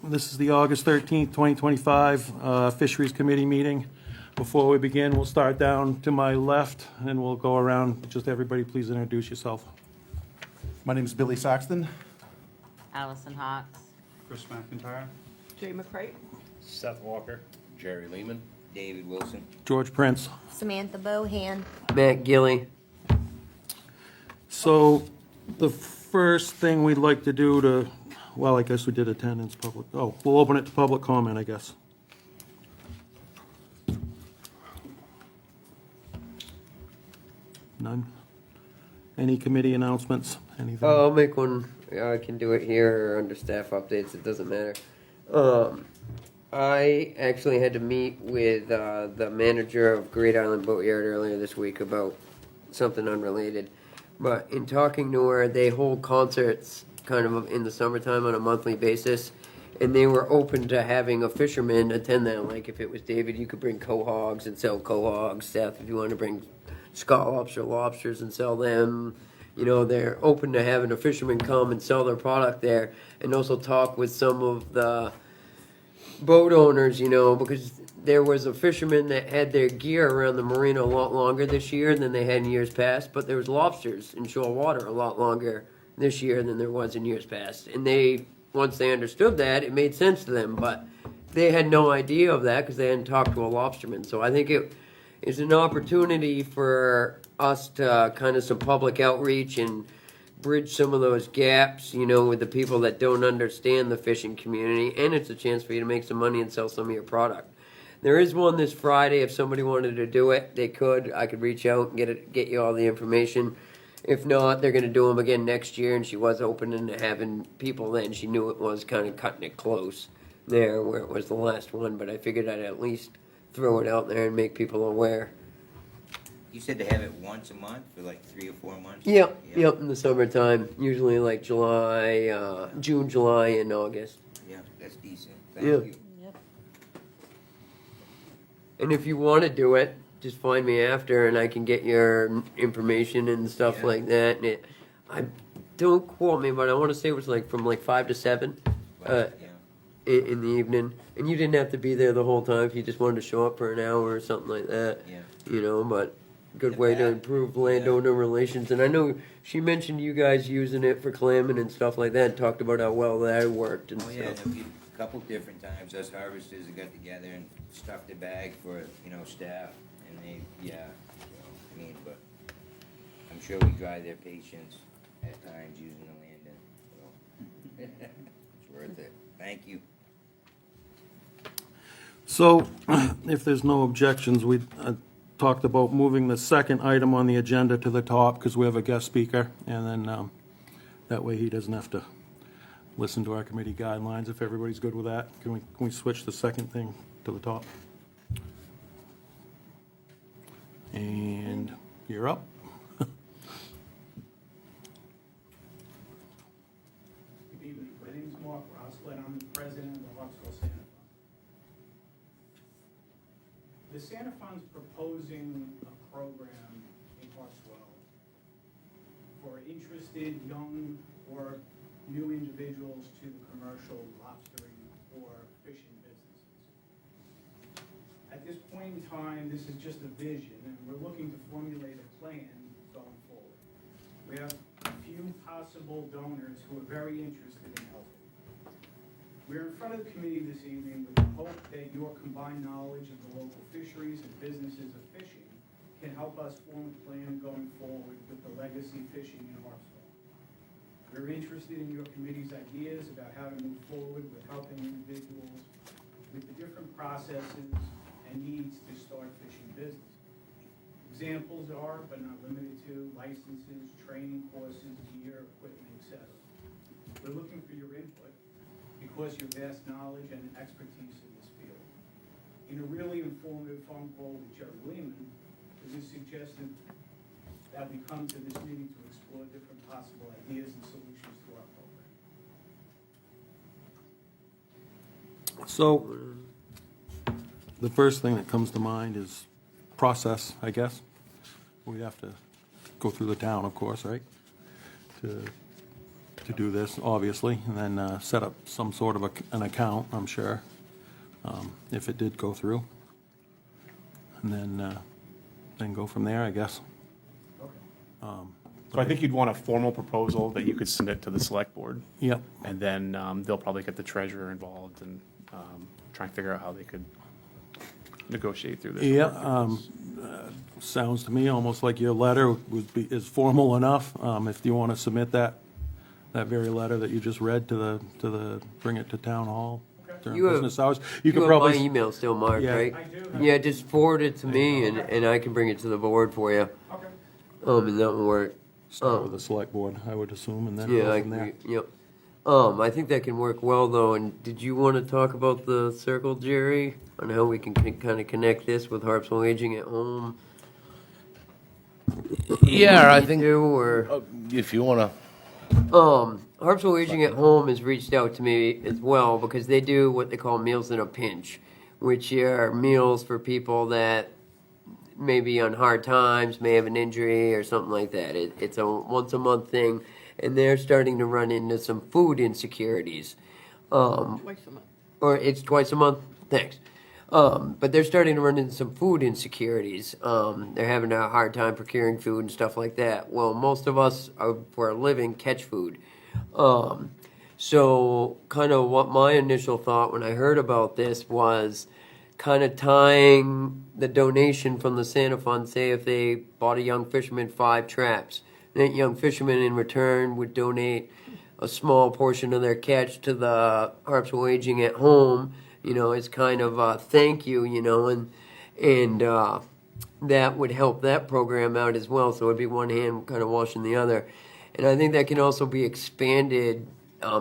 This is the August 13th, 2025 Fisheries Committee meeting. Before we begin, we'll start down to my left and we'll go around. Just everybody, please introduce yourself. My name is Billy Saxton. Allison Hawks. Chris McIntyre. Jay McCray. Seth Walker. Jerry Lehman. David Wilson. George Prince. Samantha Bohan. Matt Gilly. So the first thing we'd like to do to, well, I guess we did attendance public. Oh, we'll open it to public comment, I guess. None? Any committee announcements? Anything? I'll make one. I can do it here or under staff updates. It doesn't matter. I actually had to meet with the manager of Great Island Boatyard earlier this week about something unrelated. But in talking to her, they hold concerts kind of in the summertime on a monthly basis. And they were open to having a fisherman attend that. Like if it was David, you could bring quahogs and sell quahogs. Seth, if you want to bring scallops or lobsters and sell them. You know, they're open to having a fisherman come and sell their product there and also talk with some of the boat owners, you know, because there was a fisherman that had their gear around the marina a lot longer this year than they had in years past, but there was lobsters in shore water a lot longer this year than there was in years past. And they, once they understood that, it made sense to them, but they had no idea of that because they hadn't talked to a lobsterman. So I think it is an opportunity for us to kind of some public outreach and bridge some of those gaps, you know, with the people that don't understand the fishing community, and it's a chance for you to make some money and sell some of your product. There is one this Friday. If somebody wanted to do it, they could. I could reach out and get you all the information. If not, they're going to do them again next year, and she was open and having people then. She knew it was kind of cutting it close there where it was the last one, but I figured I'd at least throw it out there and make people aware. You said they have it once a month for like 3 or 4 months? Yep, in the summertime, usually like July, June, July, and August. Yeah, that's decent. Thank Yeah. you. Yep. And if you want to do it, just find me after, and I can get your information and stuff Yeah. like that. And I don't quote me, but I want to say it was like from like 5 to 7 Yeah. in the evening. And you didn't have to be there the whole time if you just wanted to show up for an hour or something like that. Yeah. You know, but good Yeah, way to that- improve landowner relations. And I know she mentioned you guys using it for clamming and stuff like that, and talked about how well that worked and Oh, yeah, stuff. and a couple different times, us harvesters have got together and stuffed a bag for, you know, staff, and they, yeah, so, I mean, but I'm sure we try their patience at times using the land, so. It's worth it. Thank you. So, if there's no objections, we talked about moving the second item on the agenda to the top because we have a guest speaker, and then that way he doesn't have to listen to our committee guidelines. If everybody's good with that, can we switch the second thing to the top? And you're up. Good evening. My name is Mark Harpswell. I'm the president of the Harpswell Santa Fund. The Santa Fund's proposing a program in Harpswell for interested young or new individuals to the commercial lobstering or fishing businesses. At this point in time, this is just a vision, and we're looking to formulate a plan going forward. We have a few possible donors who are very interested in helping. We're in front of the committee this evening with the hope that your combined knowledge of the local fisheries and businesses of fishing can help us form a plan going forward with the legacy fishing in Harpswell. We're interested in your committee's ideas about how to move forward with helping individuals with the different processes and needs to start fishing business. Examples are, but not limited to, licenses, training courses, gear, equipment, etc. We're looking for your input because your vast knowledge and expertise in this field. In a really informative phone call with Jerry Lehman, it was suggested that we come to this meeting to explore different possible ideas and solutions to our program. So, the first thing that comes to mind is process, I guess. We'd have to go through the town, of course, right? To to do this, obviously, and then set up some sort of an account, I'm sure, if it did go through. And then go from there, I guess. So I think you'd want a formal proposal that you could submit to the select board. Yep. And then they'll probably get the treasurer involved and try and figure out how they could negotiate through this. Yeah, sounds to me almost like your letter is formal enough. If you want to submit that very letter that you just read to the, bring it to town hall during You have- business hours. You could have my probably, email still marked, Yeah. right? I do. Yeah, just forward it to me and I can bring it to the board for you. Okay. And that will work. start with the select board, I would assume, and then Yeah, go I from there. agree, yep. I think that can work well though, and did you want to talk about the circle, Jerry? On how we can kind of connect this with Harpswell Aging at Home? Yeah, I think Do, or? if you want to, Harpswell Aging at Home has reached out to me as well because they do what they call Meals in a Pinch, which are meals for people that may be on hard times, may have an injury or something like that. It's a once a month thing, and they're starting to run into some food insecurities. Twice a month. Or it's twice a month. Thanks. But they're starting to run into some food insecurities. They're having a hard time procuring food and stuff like that. Well, most of us, for a living, catch food. So kind of what my initial thought when I heard about this was kind of tying the donation from the Santa Fund, say if they bought a young fisherman 5 traps, that young fisherman in return would donate a small portion of their catch to the Harpswell Aging at Home, you know, as kind of a thank you, you know, and that would help that program out as well. So it'd be one hand kind of washing the other. And I think that can also be expanded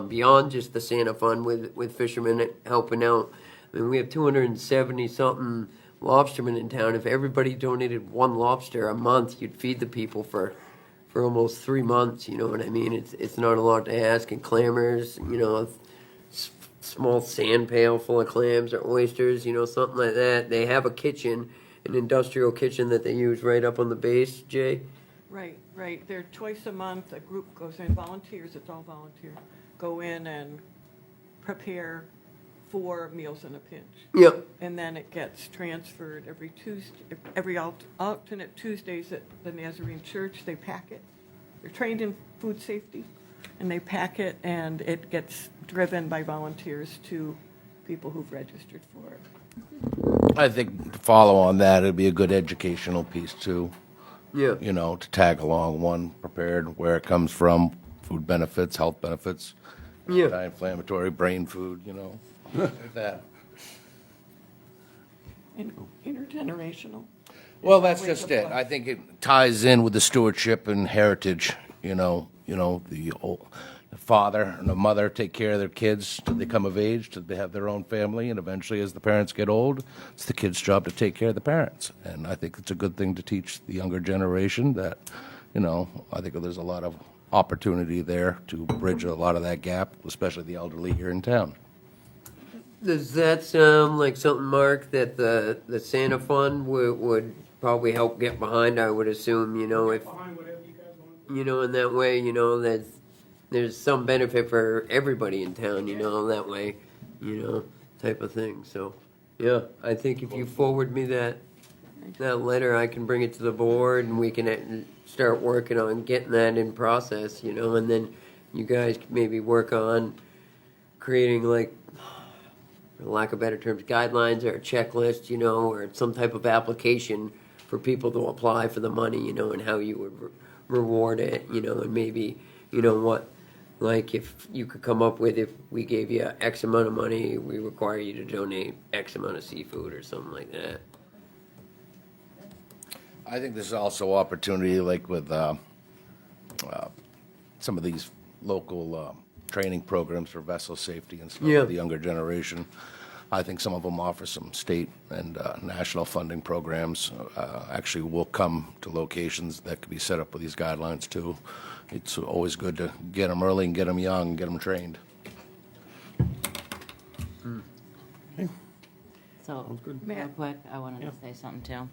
beyond just the Santa Fund with fishermen helping out. I mean, we have 270-something lobstermen in town. If everybody donated 1 lobster a month, you'd feed the people for almost 3 months. You know what I mean? It's not a lot to ask. And clammers, you know, a small sand pail full of clams or oysters, you know, something like that. They have a kitchen, an industrial kitchen that they use right up on the base, Jay. Right, right. They're twice a month, a group goes in, volunteers, it's all volunteer, go in and prepare 4 meals in a pinch. Yep. And then it gets transferred every Tuesday, every alternate Tuesdays at the Nazarene Church, they pack it. They're trained in food safety, and they pack it, and it gets driven by volunteers to people who've registered for it. I think to follow on that, it'd be a good educational piece too. Yeah. You know, to tag along, one, prepared, where it comes from, food benefits, health benefits, Yeah. anti-inflammatory, brain food, you know, like that. And intergenerational. Well, that's Way just to it. play. I think it ties in with the stewardship and heritage, you know, the father and the mother take care of their kids till they come of age, till they have their own family, and eventually as the parents get old, it's the kids' job to take care of the parents. And I think it's a good thing to teach the younger generation that, you know, I think there's a lot of opportunity there to bridge a lot of that gap, especially the elderly here in town. Does that sound like something, Mark, that the Santa Fund would probably help get behind? I would assume, you know, if Behind whatever you guys want. you know, in that way, you know, that there's some benefit for everybody in town, you know, that way, you know, type of thing. So, yeah, I think if you forward me that letter, I can bring it to the board and we can start working on getting that in process, you know, and then you guys can maybe work on creating, like, for lack of better terms, guidelines or a checklist, you know, or some type of application for people to apply for the money, you know, and how you would reward it, you know, and maybe, you know, what, like if you could come up with, if we gave you X amount of money, we require you to donate X amount of seafood or something like that. I think there's also opportunity, like with some of these local training programs for vessel safety and stuff Yeah. for the younger generation. I think some of them offer some state and national funding programs. Actually, will come to locations that could be set up with these guidelines too. It's always good to get them early and get them young and get them trained. So, real Matt? quick, I wanted to say something too.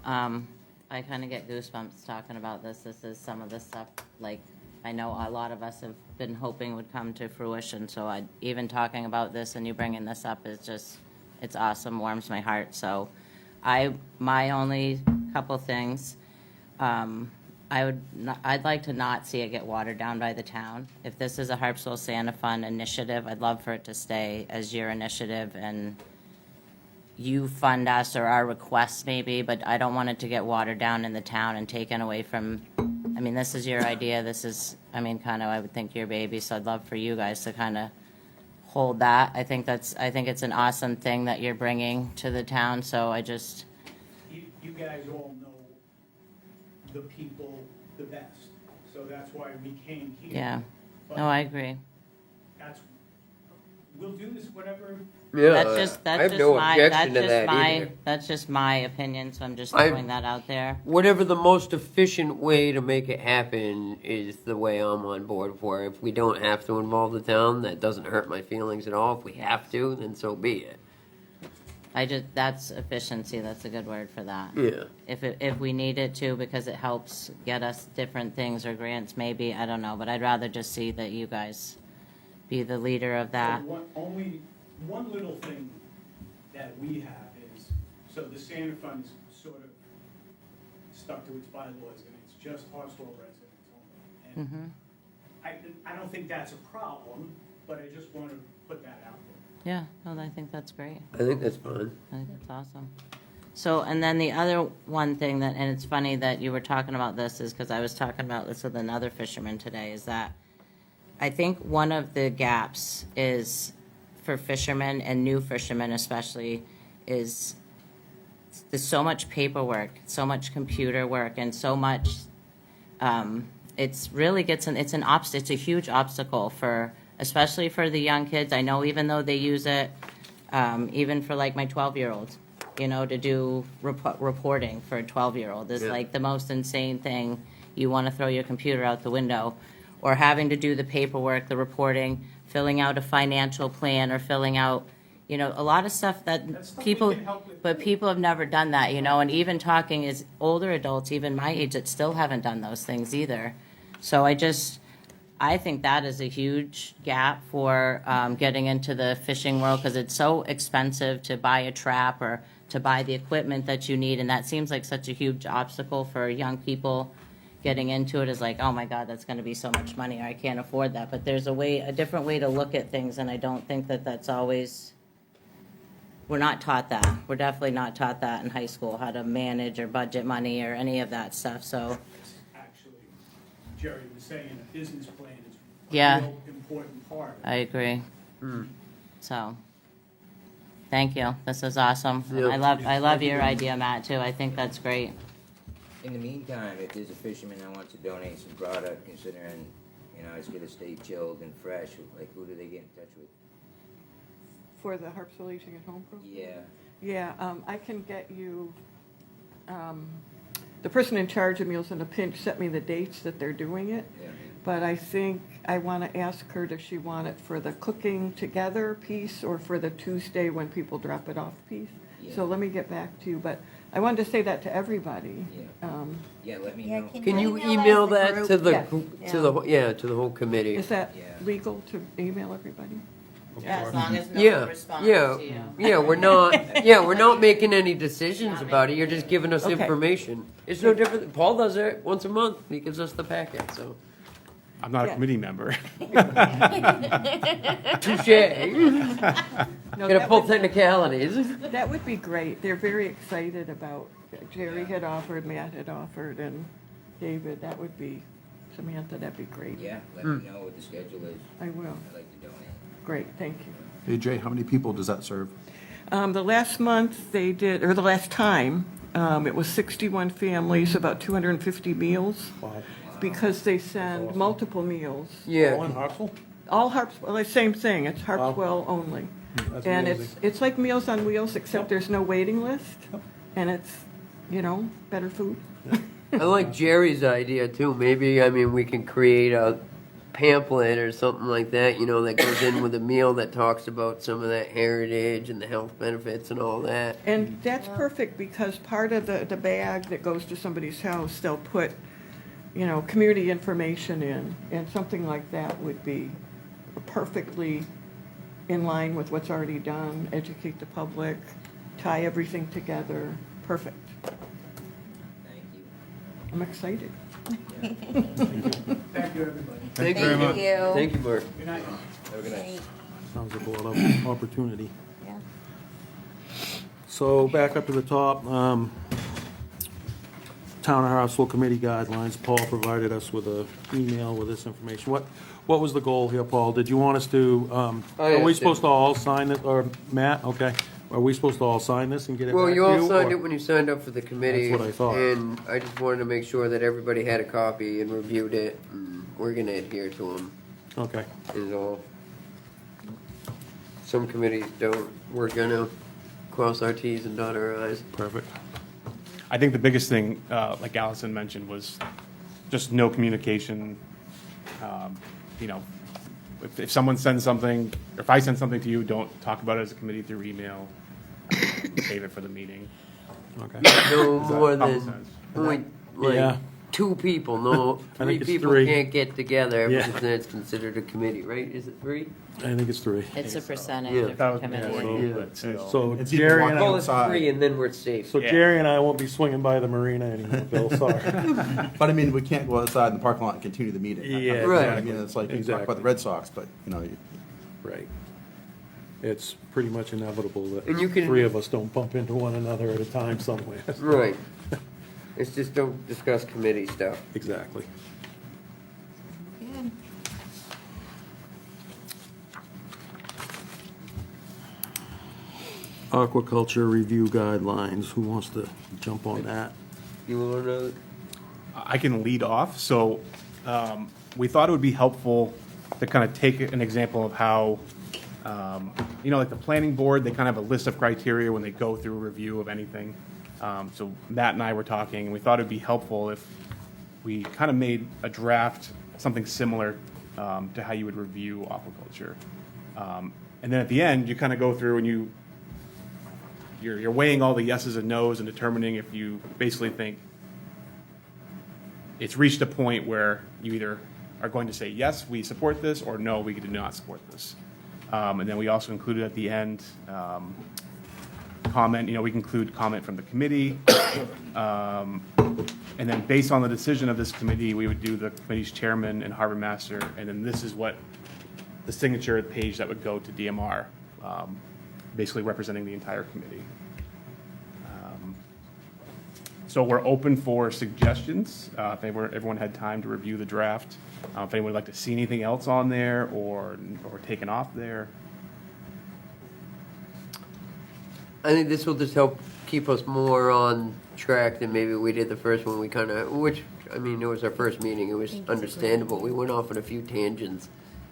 I kind of get goosebumps talking about this. This is some of the stuff, like, I know a lot of us have been hoping would come to fruition, so even talking about this and you bringing this up is just, it's awesome, warms my heart. So my only couple things, I'd like to not see it get watered down by the town. If this is a Harpswell Santa Fund initiative, I'd love for it to stay as your initiative and you fund us or our requests maybe, but I don't want it to get watered down in the town and taken away from, I mean, this is your idea, this is, I mean, kind of, I would think your baby, so I'd love for you guys to kind of hold that. I think it's an awesome thing that you're bringing to the town, so I just, You guys all know the people the best, so that's why we came here. yeah. But No, I agree. we'll do this whatever. Yeah, That's I have no objection to that either. That's just my opinion, so I'm just I- throwing that out there. Whatever the most efficient way to make it happen is the way I'm on board for. If we don't have to involve the town, that doesn't hurt my feelings at all. If we have to, then so be it. That's efficiency, that's a good word for that. Yeah. If we need it to, because it helps get us different things or grants, maybe, I don't know, but I'd rather just see that you guys be the leader of that. Only one little thing that we have is, so the Santa Fund is sort of stuck to its bylaws, and it's just Harpswell residents only. And I don't think that's a problem, but I just want to put that out there. Yeah, no, I think that's great. I think that's fine. I think that's awesome. So, and then the other one thing that, and it's funny that you were talking about this, is because I was talking about this with another fisherman today, is that I think one of the gaps is for fishermen and new fishermen especially is there's so much paperwork, so much computer work, and so much. It's really it's a huge obstacle for, especially for the young kids. I know even though they use it, even for like my 12-year-old, you know, to do reporting for a 12-year-old is like the most insane thing. You want to throw your computer out the window, or having to do the paperwork, the reporting, filling out a financial plan, or filling out, you know, a lot of stuff that That's stuff we people, can help with but too. people have never done that, you know, and even talking is older adults, even my age, that still haven't done those things either. So I think that is a huge gap for getting into the fishing world, because it's so expensive to buy a trap or to buy the equipment that you need, and that seems like such a huge obstacle for young people getting into it. Is like, oh my God, that's going to be so much money, or I can't afford that. But there's a different way to look at things, and I don't think that that's always. We're not taught that. We're definitely not taught that in high school, how to manage or budget money or any of that stuff. So, Actually, Jerry was saying a business plan is a Yeah. real important part. I agree. So, thank you. This is awesome. Yeah. I love your idea, Matt, too. I think that's great. In the meantime, if there's a fisherman that wants to donate some product, considering, you know, it's gonna stay chilled and fresh, like, who do they get in touch with? For the Harpswell Eating at Home program? Yeah, Yeah, I can get you, the person in charge of Meals in a Pinch sent me the dates that they're doing it. yeah. But I think I want to ask her, does she want it for the cooking together piece or for the Tuesday when people drop it off piece? Yeah. So let me get back to you, but I wanted to say that to everybody. Yeah. Yeah, let me Yeah, know. Can you email email that that to to the the, Yes. group- to the, to the whole committee? Is that Yeah. legal to email everybody? Yeah, as long as no Yeah, one responds yeah, to you. yeah, we're not making any decisions about it, you're just giving us Okay. information. It's no different, Paul does it once a month, he gives us the packet, so. I'm not a Yeah. committee member. Touche. No, Gotta that pull would- technicalities. That would be great. They're very excited about, Jerry had offered, Matt had offered, and David, that would be, Samantha, that'd be great. Yeah, let me know what the schedule is. I will. I'd like to donate. Great, thank you. Hey Jay, how many people does that serve? The last month they did, or the last time, it was 61 families, about 250 meals, because they send multiple meals. Yeah, Harpswell? All Harpswell, the same thing, it's Harpswell only. That's And amazing. it's like Meals on Wheels, except there's no waiting list, and it's, you know, better food. I like Jerry's idea too, maybe, I mean, we can create a pamphlet or something like that, you know, that goes in with a meal that talks about some of that heritage and the health benefits and all that. And that's perfect, because part of the bag that goes to somebody's house, they'll put you know, community information in, and something like that would be perfectly in line with what's already done, educate the public, tie everything together, perfect. Thank you. I'm excited. Thank you, everybody. Thank you. Thank you. Thank you, Mark. Good night. Have a good night. Sounds like a lot of opportunity. Yeah. So back up to the top, Town of Harpswell Committee guidelines. Paul provided us with an email with this information. What was the goal here, Paul? Did you want us to, are we yes, supposed to all sign it, or Matt, okay? Are we supposed to all sign this and get it back Well, to you all signed or- it when you signed up for the committee. That's what I thought. And I just wanted to make sure that everybody had a copy and reviewed it, and we're gonna adhere to them, Okay, is all. Some committees don't, we're gonna cross our Ts and dot our Is. perfect. I think the biggest thing, like Allison mentioned, was just no communication. You know, if someone sends something, or if I send something to you, don't talk about it as a committee through email. Save it for the meeting. Okay. No Does that more common than, sense? only, Yeah. like, 2 people, no, I 3 think it's people 3. can't get together, Yeah. because then it's considered a committee, right? Is it 3? I think it's 3. It's a percentage Yeah. of That was committee. before Yeah. you, but still. So It's either Jerry walk and Call I, it outside. 3 and then we're safe. so Yeah. Jerry and I won't be swinging by the marina anymore, Bill, sorry. But I mean, we can't go outside in the parking lot and continue the meeting. Yeah, Right. I mean, it's like, you talk Exactly. about the Red Sox, but, you know, Right. It's pretty much inevitable that And you can- 3 of us don't bump into one another at a time somewhere. Right. It's just don't discuss committee stuff. Exactly. Good. Aquaculture review guidelines, who wants to jump on that? You wanna know? I can lead off. So we thought it would be helpful to kind of take an example of how, you know, like the planning board, they kind of have a list of criteria when they go through a review of anything. So Matt and I were talking, and we thought it'd be helpful if we kind of made a draft, something similar to how you would review aquaculture. And then at the end, you kind of go through and you're weighing all the yeses and nos and determining if you basically think it's reached a point where you either are going to say, yes, we support this, or no, we do not support this. And then we also included at the end comment, you know, we can include comment from the committee. And then based on the decision of this committee, we would do the committee's chairman and harbor master, and then this is what the signature page that would go to DMR, basically representing the entire committee. So we're open for suggestions, if everyone had time to review the draft. If anyone would like to see anything else on there or taken off there. I think this will just help keep us more on track than maybe we did the first one. We kind of, which, I mean, it was our first meeting. It was understandable. We went off on a few tangents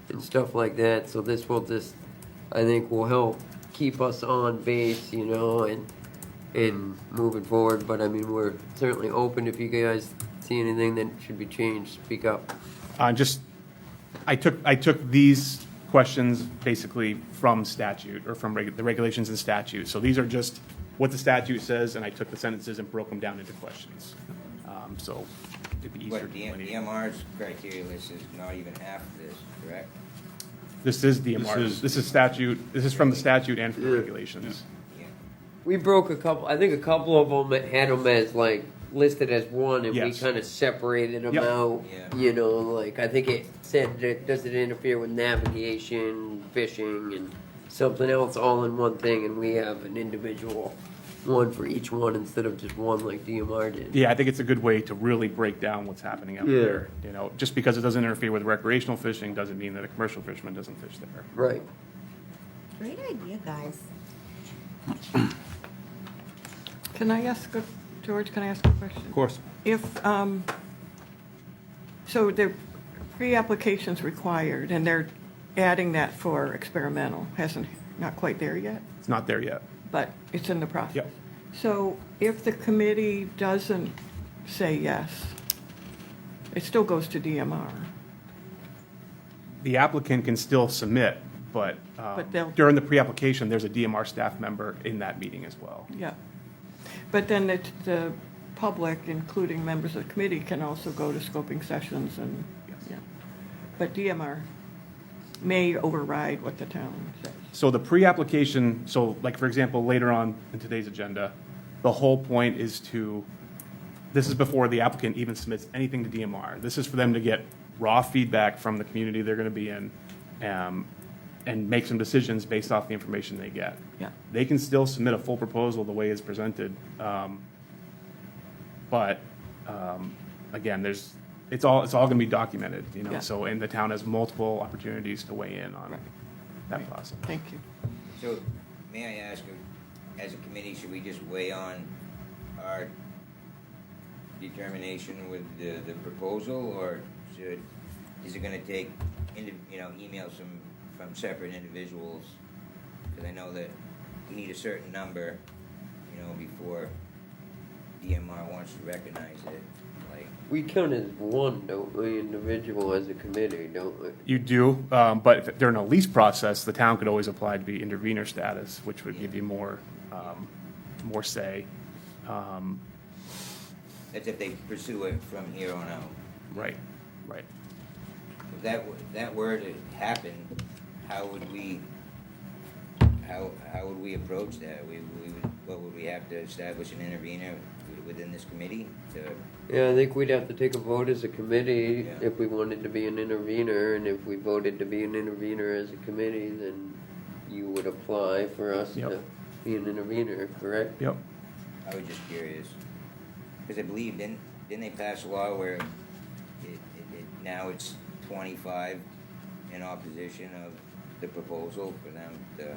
and stuff like that. So this will just, I think, will help keep us on base, you know, and moving forward. But I mean, we're certainly open. If you guys see anything that should be changed, speak up. I took these questions basically from statute or from the regulations and statute. So these are just what the statute says, and I took the sentences and broke them down into questions. So it'd be easier What, to delineate. DMR's criteria list is not even half of this, correct? This is DMR. This is statute. This is from the statute and from the Yeah. regulations. Yeah. We broke a couple. I think a couple of them had them as like listed as one, and Yes. we kind of separated them Yep. out. Yeah. You know, like I think it said that does it interfere with navigation, fishing, and something else all in one thing, and we have an individual one for each one instead of just one like DMR did. Yeah, I think it's a good way to really break down what's happening out Yeah. there. You know, just because it doesn't interfere with recreational fishing doesn't mean that a commercial fisherman doesn't fish there. Right. Great idea, guys. Can I ask George, can I ask a question? Of course. If, so the pre-application's required, and they're adding that for experimental, not quite there yet, It's not there yet. but it's in the process. Yep. So if the committee doesn't say yes, it still goes to DMR. The applicant can still submit, but they'll- during the pre-application, there's a DMR staff member in that meeting as well. Yeah. But then the public, including members of the committee, can also go to scoping sessions and, yeah. But DMR may override what the town says. So the pre-application, so like, for example, later on in today's agenda, the whole point is this is before the applicant even submits anything to DMR. This is for them to get raw feedback from the community they're going to be in, and make some decisions based off the information they get. Yeah. They can still submit a full proposal the way it's presented, but again, it's all going to be documented, you know. Yeah. So, and the town has multiple opportunities to weigh in on Right. that process. Thank you. So, may I ask, as a committee, should we just weigh on our determination with the proposal, or is it gonna take, emails from separate individuals? Because I know that you need a certain number, before DMR wants to recognize it, like. We count as one, don't we, individual as a committee, don't we? You do, but if during a lease process, the town could always apply to be intervenor status, which would give you more say. That's if they pursue it from here on out. Right. If that were to happen, how would we approach that? What would we have to establish an intervenor within this committee to? Yeah, I think we'd have to take a vote as a committee Yeah. if we wanted to be an intervener, and if we voted to be an intervener as a committee, then you would apply for us Yep. to be an intervener, correct? Yep. I was just curious, because I believe, didn't they pass a law where now it's 25 in opposition of the proposal for them to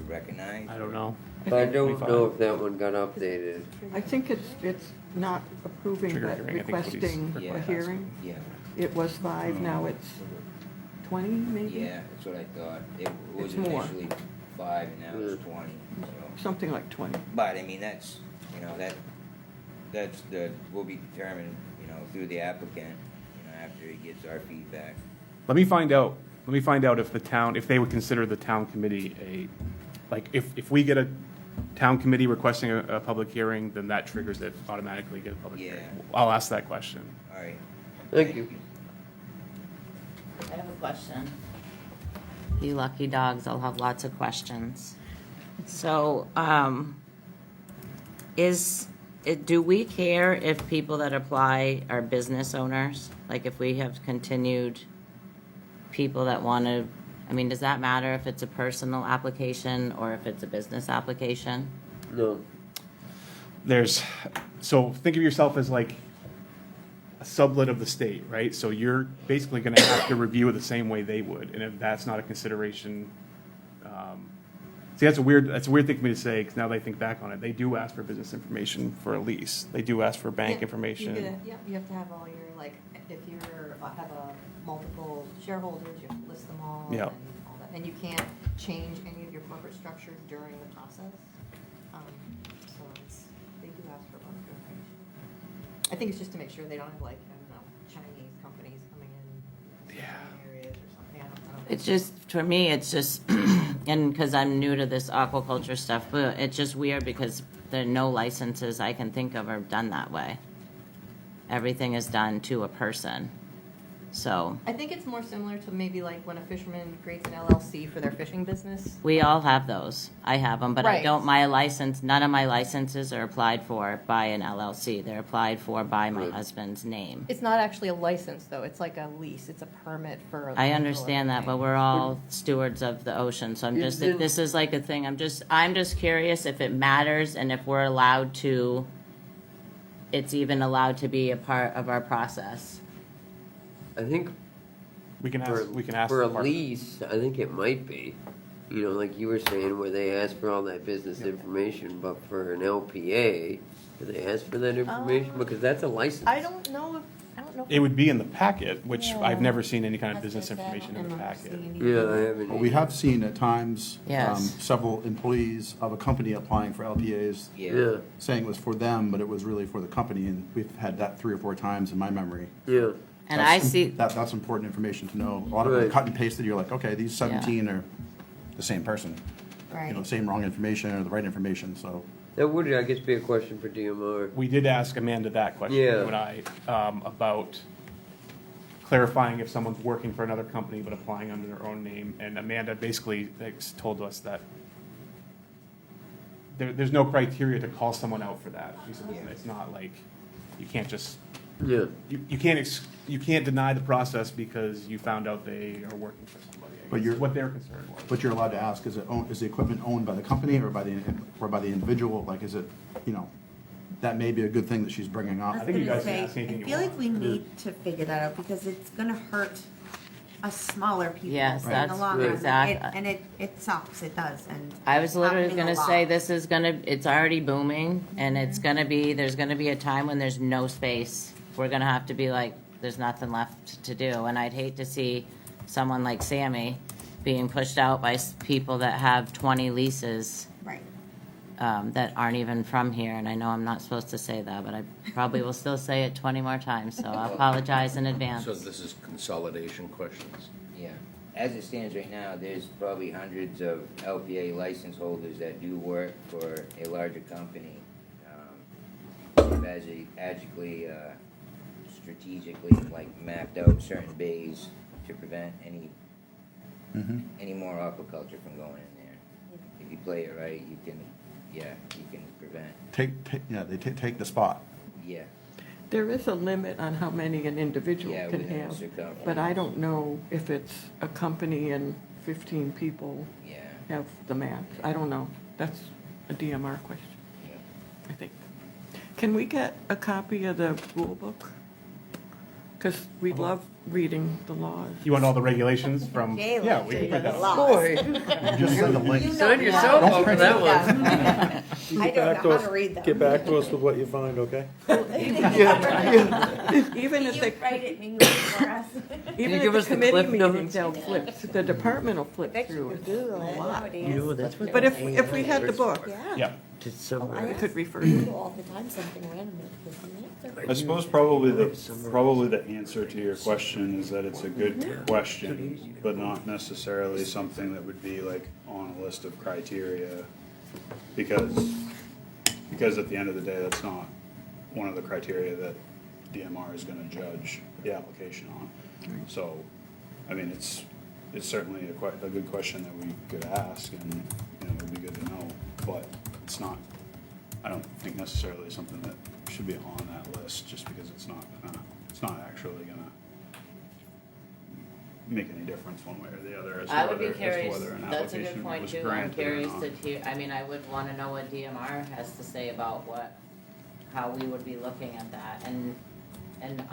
recognize? I don't know. I don't 25. know if that one got updated. I think it's not approving, Trigger but hearing, I think what he's requesting Yeah. a hearing. Yeah, It was 5, now it's 20, maybe? yeah, that's what I thought. It was It's more. initially 5 and now it's 20, so. Something like 20. But, I mean, that's will be determined, through the applicant, after he gets our feedback. Let me find out if they would consider the town committee if we get a town committee requesting a public hearing, then that triggers it automatically get a public Yeah. hearing. I'll ask that question. All right. Thank you. I have a question. You lucky dogs, I'll have lots of questions. So, do we care if people that apply are business owners? Like if we have continued people that want to, does that matter if it's a personal application or if it's a business application? No. So think of yourself as like a sublet of the state, right? So you're basically going to have to review it the same way they would, and if that's not a consideration, see, that's a weird thing for me to say, because now that I think back on it, they do ask for business information for a lease. They do ask for bank information. You have to have all your, like, if you have multiple shareholders, you have to list them all. Yeah. And all that. And you can't change any of your corporate structure during the process. So they do ask for a lot of information. I think it's just to make sure they don't have, like, Chinese companies coming in areas or something. I don't It's just, for me, it's just, and because I'm new to this aquaculture stuff, but it's just weird because there are no licenses I can think of are done that way. Everything is done to a person. So I think it's more similar to maybe like when a fisherman creates an LLC for their fishing business. we all have those. I have them, but I Right. don't, none of my licenses are applied for by an LLC. They're applied for by my husband's name. It's not actually a license, though. It's like a lease. It's a permit for. I understand that, but we're all stewards of the ocean, so I'm just, if this is like a thing, I'm just curious if it matters and if we're allowed to, it's even allowed to be a part of our process. I think We can for, ask for the a department. lease, I think it might be. Like you were saying, where they ask for all that business information, but for an LPA, do they ask for that information? Because that's a license. I don't know if. It would be in the packet, which Yeah. I've never seen any kind of That's business what I said. information in the I'm not packet. seeing Yeah, I either. haven't. Well, we have seen at times Yes. several employees of a company applying for LPAs, Yeah, saying it was for them, but it was really for the company, and we've had that 3 or 4 times in my memory. yeah. And I That's- see, That's important information to know. A lot of them Right. cut and pasted, you're like, okay, these 17 are the same person. Right. Same wrong information or the right information, so That would, I guess, be a question for DMR. We did ask Amanda that question, Yeah. you and I, about clarifying if someone's working for another company but applying under their own name. And Amanda basically told us that there's no criteria to call someone out for that. She said it's not like, you can't just, Yeah. you can't deny the process because you found out they are working for somebody. I But guess you're- is what their concern was. But you're allowed to ask, is the equipment owned by the company or by the individual? Like, is it, that may be a good thing that she's bringing up. I think you guys can ask anything I you feel want. like we need to figure that out because it's gonna hurt us smaller people Yes, in that's the long run. exact- And it sucks, it does, and. I was literally happening a gonna lot. say, it's already booming, and there's gonna be a time when there's no space. We're gonna have to be like, there's nothing left to do, and I'd hate to see someone like Sammy being pushed out by people that have 20 leases, Right. that aren't even from here, and I know I'm not supposed to say that, but I probably will still say it 20 more times, so I apologize in advance. So this is consolidation questions. Yeah, as it stands right now, there's probably hundreds of LPA license holders that do work for a larger company. Strategically, like mapped out certain bays to prevent any more aquaculture from going in there. If you play it right, you can prevent, Take the spot. yeah. There is a limit on how many an individual Yeah, can within a have, circumference. but I don't know if it's a company and 15 people Yeah, have the max. I don't know. That's a DMR question, yeah. I think. Can we get a copy of the rule book? Because we love reading the laws. You want all the regulations from, Jay yeah, loves we can reading print that the out. law. Boy, Just send a link. sign yourself up for that one. I don't know how to read them. Get back to us with what you find, okay? Even if You the, write it manually for us. even you at give the us the committee cliff meetings, notes? they'll flip, the department will flip Bet you through could it. Google it nowadays. that's what. But if we had the book, Yeah. Yeah, To Oh, summarize. we could refer to Google all the time something random that gives me an answer. I suppose probably the answer to your question is that it's a good question, but not necessarily something that would be like on a list of criteria. Because at the end of the day, that's not one of the criteria that DMR is gonna judge the application on. So, I mean, it's certainly a good question that we could ask, and, it would be good to know, but it's not, I don't think necessarily something that should be on that list, just because it's not actually gonna make any difference one way or the other as to I would be whether, curious, an that's a good application point was too, I'm granted or curious not. to hear, I mean, I would wanna know what DMR has to say about how we would be looking at that, and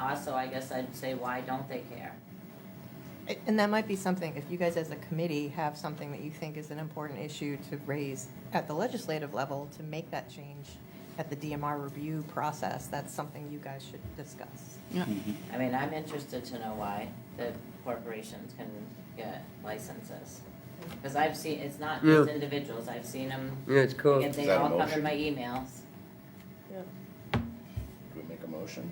also, I guess I'd say, why don't they care? And that might be something, if you guys as a committee have something that you think is an important issue to raise at the legislative level to make that change at the DMR review process, that's something you guys should discuss. I mean, I'm interested to know why the corporations can get licenses. Because I've seen, it's not just Yeah. individuals, I've seen them, Yeah, it's cool. they Is that a all come in motion? my emails. Do we make a motion?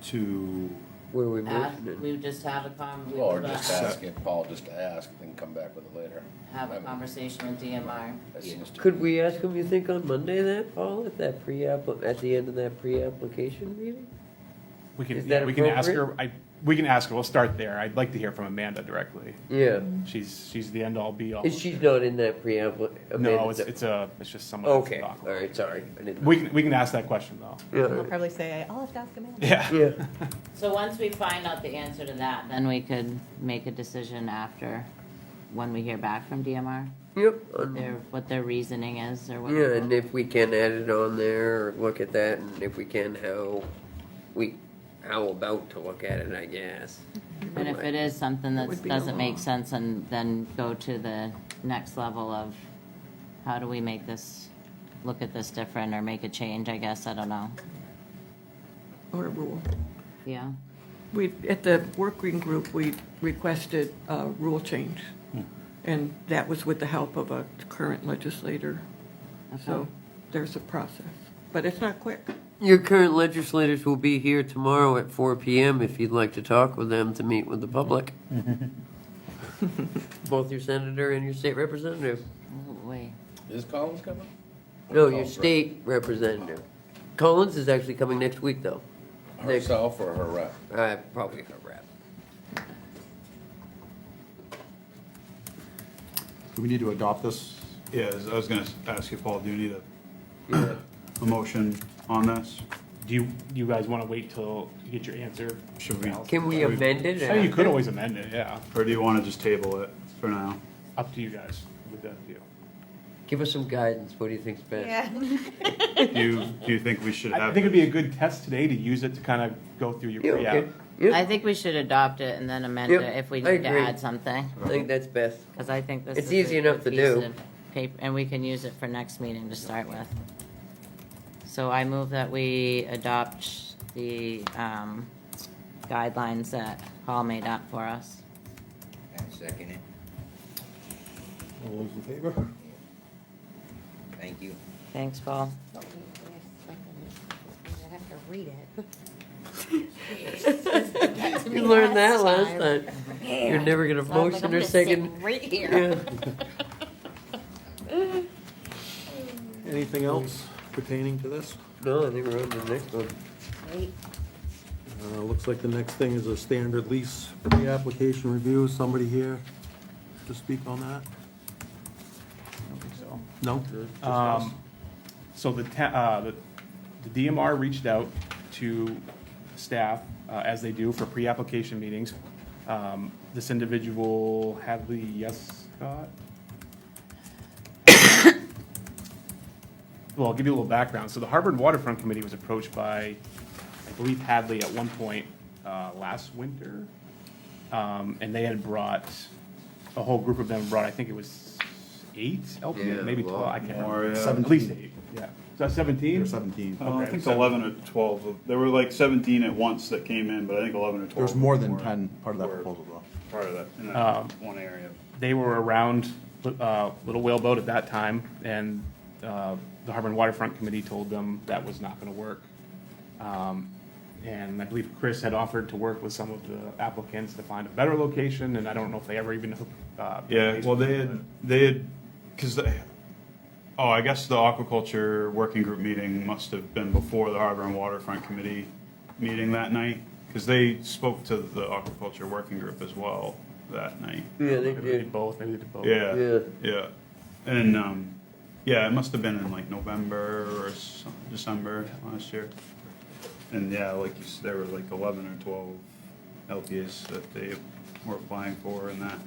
To, What are we Ask, motioning? we would just have we Or would, just ask it, Paul, just to ask, then come back with it later. have a conversation with DMR. That seems to- Could we ask him, you think, on Monday then, Paul, at that at the end of that pre-application meeting? we can, Is yeah, that we can ask appropriate? her, we can ask her, we'll start there. I'd like to hear from Amanda directly. Yeah. She's the end all be all. Is she not in that pre-application? No, it's just someone else to Okay, talk all about. right, sorry. I didn't. We can ask that question though. They'll Yeah, probably say, I'll have to ask Amanda. Yeah. yeah. So once we find out the answer to that, then we could make a decision after, when we hear back from DMR, Yep. what their reasoning is or Yeah, whatever. and if we can add it on there, or look at that, and if we can, how about to look at it, I guess. And if it is something that would be a doesn't make law. sense, and then go to the next level of, how do we make this, look at this different, or make a change, I guess, I don't know. Or a rule. Yeah, At the working group, we requested a rule change. And that was with the help of a current legislator. So Okay. there's a process, but it's not quick. Your current legislators will be here tomorrow at 4 p.m. if you'd like to talk with them to meet with the public. Both your senator and your state representative. oh, wait, Is Collins coming? No, your state representative. Collins is actually coming next week, though. Herself or her rep? Probably her rep. Do we need to adopt this? Yeah, I was gonna ask you, Paul, do you need a motion on this? Do you guys want to wait till you get your answer? Should we, Can we amend it? Oh, you could after? always amend it, yeah. or do you wanna just table it for now? Up to you guys with that deal. Give us some guidance. What do you think's best? Yeah. Do you think we should I have? think it'd be a good test today to use it to kind of go through your Yeah, pre-app. okay. Yep. I think we should adopt it and then amend Yep, it if we I need to agree. add something. I think that's best. Because I think this It's is a easy enough good to piece do. of paper, and we can use it for next meeting to start with. So I move that we adopt the guidelines that Paul made up for us. I second it. All those in favor? Thank you. Thanks, Paul. I have to read it. You learned that last time. You're never gonna motion or second. Right here. Yeah. Anything else pertaining to this? No, I think we're on to the next one. Wait. Looks like the next thing is a standard lease pre-application review. Somebody here to speak on that? I don't think so. No? Just us? So the DMR reached out to staff, as they do for pre-application meetings. This individual, Hadley Yescott. Well, I'll give you a little background. So the Harbor and Waterfront Committee was approached by, I believe, Hadley at one point last winter. And they had brought, a whole group of them brought, I think it was 8 LPs, Yeah, maybe a 12, lot I can't more, remember. yeah. At least 8, yeah. Is that 17? Or 17. I Okay, think so- 11 or 12. There were like 17 at once that came in, but I think 11 or 12. There was more than were- 10 part of that were proposal, though. Part of that, in that one area. They were around Little Whaleboat at that time, and the Harbor and Waterfront Committee told them that was not going to work. And I believe Chris had offered to work with some of the applicants to find a better location, and I don't know if they ever even hooked. Yeah, well, they had, because I guess the aquaculture working group meeting must have been before the Harbor and Waterfront Committee meeting that night, because they spoke to the aquaculture working group as well that night. Yeah, they Maybe they did. did both, maybe they did both. Yeah, Yeah. yeah. And, yeah, it must have been in like November or December last year. And yeah, like you said, there were like 11 or 12 LPs that they were applying for in that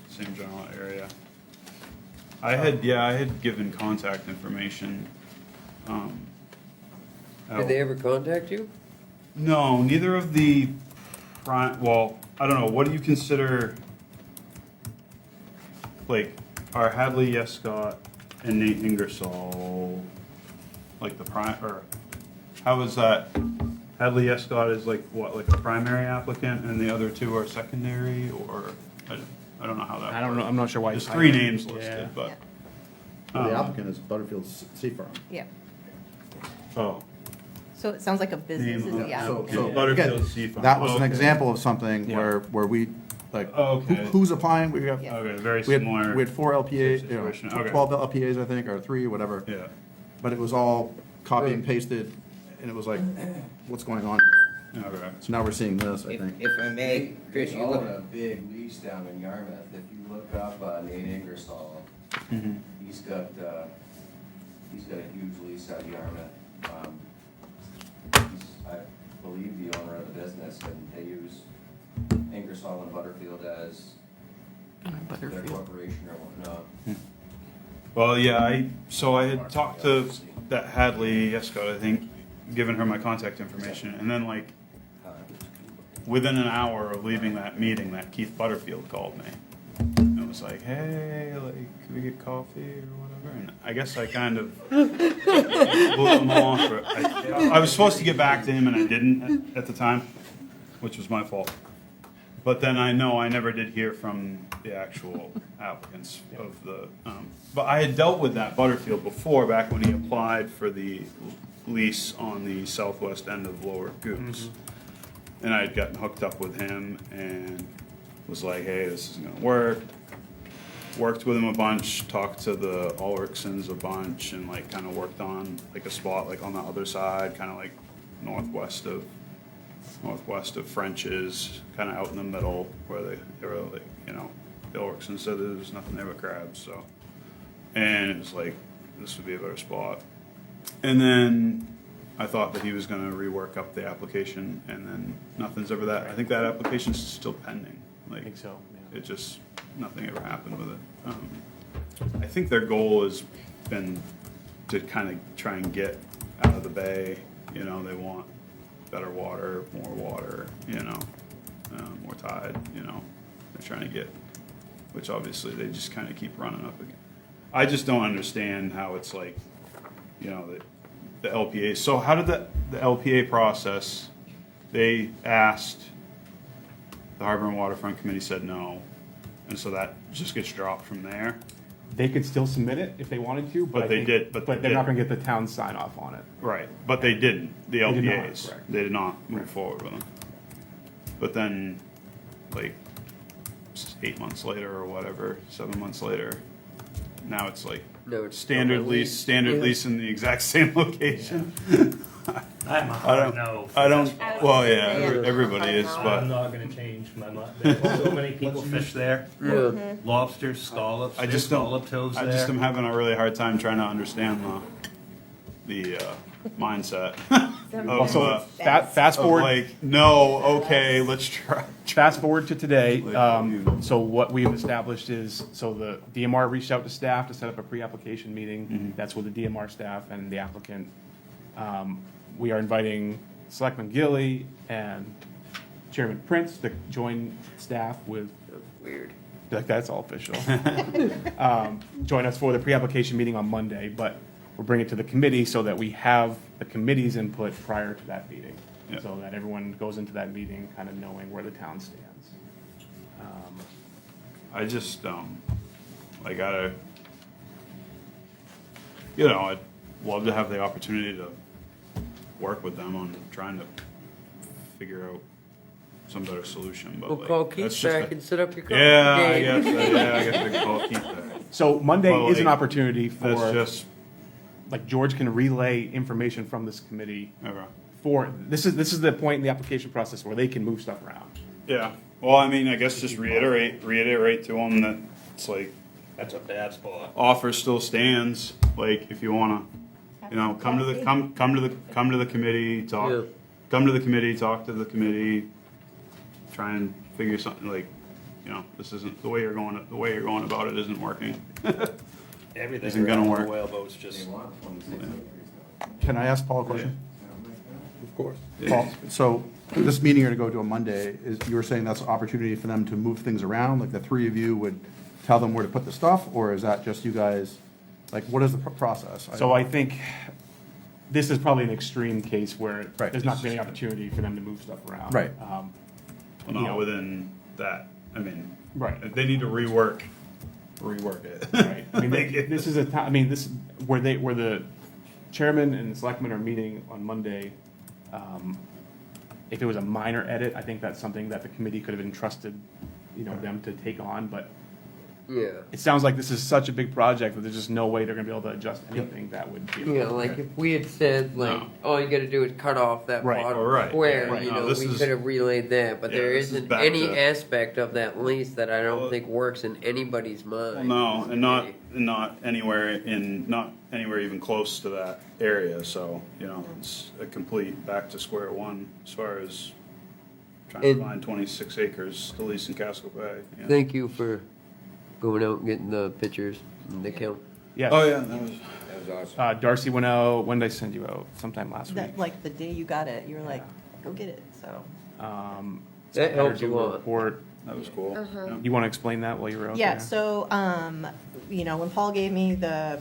same general area. I had given contact information. Did they ever contact you? No, neither of the well, I don't know, what do you consider, like, are Hadley Yescott and Nate Ingersoll, like the or how is that? Hadley Yescott is like what, like a primary applicant, and the other two are secondary, or I don't know how that. I don't know, I'm not sure why. There's you 3 hired- names Yeah. listed, but Well, the applicant is Butterfield Sea Farm. Yeah, oh, so it sounds like a business is Name- the so- applicant. So, Butterfield again, Sea Farm. that was an Okay. example of something Yeah. where we, like, Oh, okay. who's applying? We have, Yeah. okay, very we had, similar. we had 4 LPAs, situation. Okay. 12 LPAs, I think, or 3, whatever. Yeah. But it was all copy and pasted, and it was like, what's going on? Okay. So now we're seeing this, I think. If I may, Chris, you They look, own a big lease down in Yarmouth. If you look up Nate Ingersoll, he's got a huge lease on Yarmouth. He's, I believe, the owner of the business, and they use Ingersoll and Butterfield as their corporation or whatnot. Well, yeah, I had talked to that Hadley Yescott, I think, given her my contact information, and then like within an hour of leaving that meeting, that Keith Butterfield called me. And it was like, hey, like, can we get coffee or whatever? And I guess I kind of blew him off. I was supposed to get back to him, and I didn't at the time, which was my fault. But then I know I never did hear from the actual applicants of the, but I had dealt with that Butterfield before, back when he applied for the lease on the southwest end of Lower Goose. And I had gotten hooked up with him and was like, hey, this isn't gonna work. worked with him a bunch, talked to the Ulrichsons a bunch, and like kind of worked on like a spot like on the other side, kind of like northwest of French's, kind of out in the middle where they were like, you know, the Ulrichsons said there was nothing there but crabs, so. And it was like, this would be a better spot. And then I thought that he was gonna rework up the application, and then nothing's ever that. I think that application's still pending. I Like, think so, yeah. it just, nothing ever happened with it. I think their goal has been to kind of try and get out of the bay. You know, they want better water, you know, more tide, you know. They're trying to get, which obviously they just kind of keep running up again. I just don't understand how it's like, you know, the LPA. So how did the LPA process, they asked, the Harbor and Waterfront Committee said no, and so that just gets dropped from there? They could still submit it if they wanted to, But I they think- did- but they they're not didn't. gonna get the town sign off on it. Right, but they didn't, the They did not, LPAs. correct. They did not move forward with them. But then, like, 8 months later or whatever, 7 months later, now it's like No, it's standard still a lease, lease. standard Yeah. lease in the exact same location. I'm a I hard don't, no. I don't, Out. well, yeah, Yeah. everybody is, I'm but not gonna change my mind. There's so many people fish there. Yeah. Lobsters, scallops, I just scallop toves I just am there. having a really hard time trying to understand the mindset. Also, of, fast forward. like, no, okay, let's try. Fast forward to today, so what we've established is, so the DMR reached out to staff to set up a pre-application meeting. That's with the DMR staff and the applicant. We are inviting Selectman Gilly and Chairman Prince to join staff with, Weird. like, that's all official. Join us for the pre-application meeting on Monday, but we'll bring it to the committee so that we have the committee's input prior to that meeting. Yeah. So that everyone goes into that meeting kind of knowing where the town stands. I just, I gotta, you know, I'd love to have the opportunity to work with them on trying to figure out some better solution, but We'll like, call that's Keith just back a- and set up your Yeah, I game. guess I can call Keith there. So Monday Well, is an like, opportunity That's for, just, like, George can relay information from this committee okay. for, this is the point in the application process where they can move stuff around. Yeah, well, I mean, I guess just reiterate to them that it's like, That's a bad spot. offer still stands, like, if you wanna, you know, come to the committee, talk, Yeah. come to the committee, talk to the committee, try and figure something, like, you know, this isn't, the way you're going about it isn't working. Everything Isn't gonna around the work. whaleboat's just. They want 26 acres though. Can I ask Paul a question? Of course. Paul, so this meeting you're gonna go to on Monday, is, you were saying that's an opportunity for them to move things around? Like the three of you would tell them where to put the stuff, or is that just you guys? Like, what is the process? So I think this is probably an extreme case where Right. there's not been any opportunity for them to move stuff around. Right. Well, You not know. within that, I mean, Right. they need to rework it. Right. I mean, Like, this is I mean, this, where the chairman and the selectmen are meeting on Monday, if it was a minor edit, I think that's something that the committee could have entrusted, you know, them to take on, but Yeah. it sounds like this is such a big project that there's just no way they're gonna be able to adjust anything that would be. Yeah, like if we had said, like, No. all you gotta do is cut off that Right. bottom Right. square, Right. you No, know, this we is- could have relayed that, but Yeah, there this is isn't back any to- aspect of that lease that I don't Well, think works in anybody's mind. No, and not anywhere even close to that area, so, you know, it's a complete back to square one as far as trying to And- find 26 acres to lease in Casco Bay. Yeah. Thank you for going out and getting the pictures and the count. Yes. Oh, yeah, that was, That was awesome. Darcy went out, when did I send you out? Sometime last week. That, like, the day you got it, you were like, go get it, so. That helps a do lot. report. that was cool. Yeah. You wanna explain that while you were out there? Yeah, so, you know, when Paul gave me the,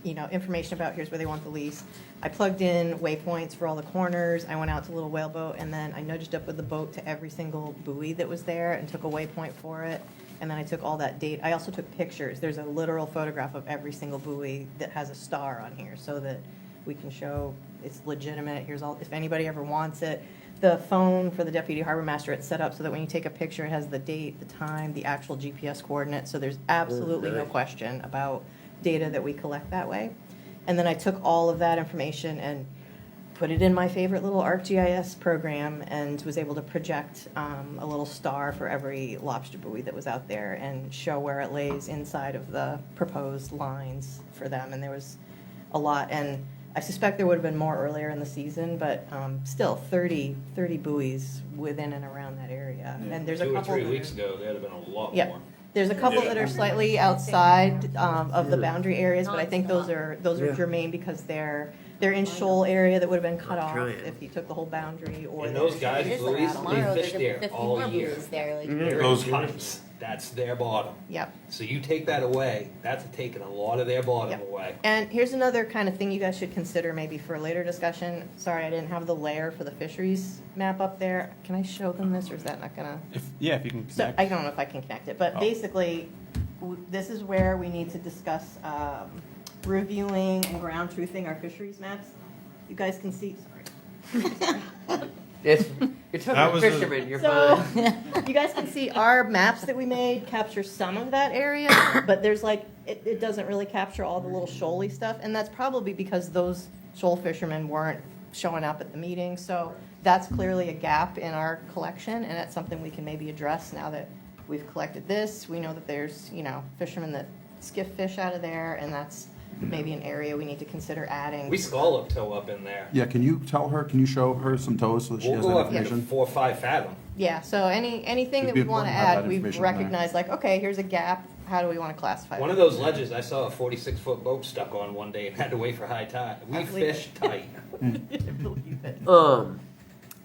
you know, information about here's where they want the lease, I plugged in waypoints for all the corners, I went out to Little Whaleboat, and then I nudged up with the boat to every single buoy that was there and took a waypoint for it. And then I took all that data, I also took pictures, there's a literal photograph of every single buoy that has a star on here, so that we can show it's legitimate, here's all, if anybody ever wants it. the phone for the deputy harbor master, it's set up so that when you take a picture, it has the date, the time, the actual GPS coordinates, so there's absolutely no nice. question about data that we collect that way. And then I took all of that information and put it in my favorite little ArcGIS program and was able to project a little star for every lobster buoy that was out there and show where it lays inside of the proposed lines for them. And there was a lot, and I suspect there would have been more earlier in the season, but still 30 buoys within and around that area. And there's a 2 or couple 3 that are- weeks ago, there'd have been a lot Yep. more. There's a couple that are slightly outside of the boundary areas, but I think those are Yeah. germane because they're in shoal area that would have been cut off Trying. if you took the whole boundary or. And those guys, Here's Louise, the tomorrow, they fish there's there 50 all more year. buoys there, like, They're Those in tons. That's their bottom. Yep. So you take that away, that's taking a lot of their bottom Yep. away. And here's another kind of thing you guys should consider maybe for a later discussion. Sorry, I didn't have the layer for the fisheries map up there. Can I show them this or is that not gonna? If you can So connect. I don't know if I can connect it, but Oh. basically, this is where we need to discuss reviewing and ground truthing our fisheries maps. You guys can see, sorry. It's, you're That talking was a- fishermen, you're So, fine. you guys can see our maps that we made capture some of that area, but there's like, it doesn't really capture all the little shoaly stuff, and that's probably because those shoal fishermen weren't showing up at the meeting, so that's clearly a gap in our collection, and it's something we can maybe address now that we've collected this. We know that there's, fishermen that skiff fish out of there, and that's maybe an area we need to consider adding. We scallop tow up in there. Yeah, can you show her some toes so that she We'll has go that up to information? 4 or 5 fathom. Yeah, so anything It'd that be we want to important to have add, that we've information on there. recognized, like, okay, here's a gap, how do we want to classify One it? of those ledges, I saw a 46-foot boat stuck on one day and had to wait for high tide. We I believe it. fish tight. Believe it.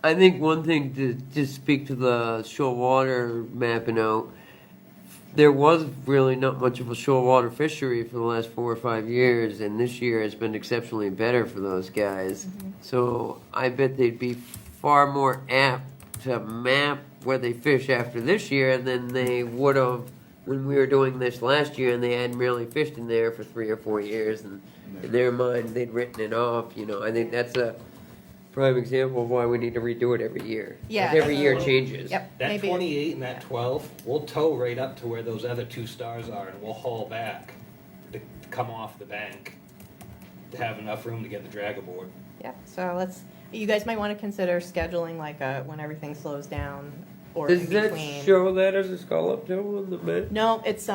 I think one thing to just speak to the shore water mapping out, there was really not much of a shore water fishery for the last 4 or 5 years, and this year has been exceptionally better for those guys. So I bet they'd be far more apt to map where they fish after this year than they would have when we were doing this last year and they hadn't really fished in there for 3 or 4 years, and in their mind they'd written it off. I think that's a prime example of why we need to redo it every year. Yeah, 'Cause every year so- changes. Yep, That maybe. 28 and that 12, we'll tow right up to where those other 2 stars are and we'll haul back to come off the bank to have enough room to get the drag aboard. Yeah, so you guys might want to consider scheduling like when everything slows down or Does in that between. show that as a scallop tail on the map? No, it's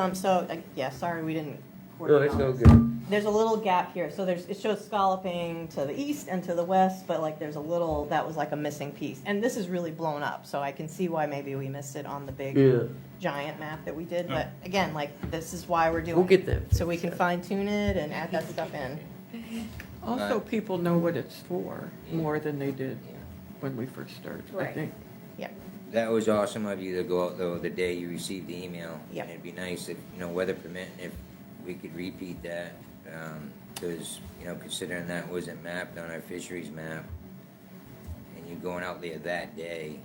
yeah, sorry, we didn't. No, coordinate it's on no this. good. There's a little gap here, so it shows scalloping to the east and to the west, but like there's that was like a missing piece. And this is really blown up, so I can see why maybe we missed it on the big Yeah. giant map that we did. But again, like this is why we're doing We'll get it, that so we can fine tune it and add that stuff in. Also, people know what it's for more than they did when we first started, I Right. think. Yeah. That was awesome of you to go out though the day you received the email. Yep. And it'd be nice if, weather permitting, if we could repeat that. Because, considering that wasn't mapped on our fisheries map, and you going out there that day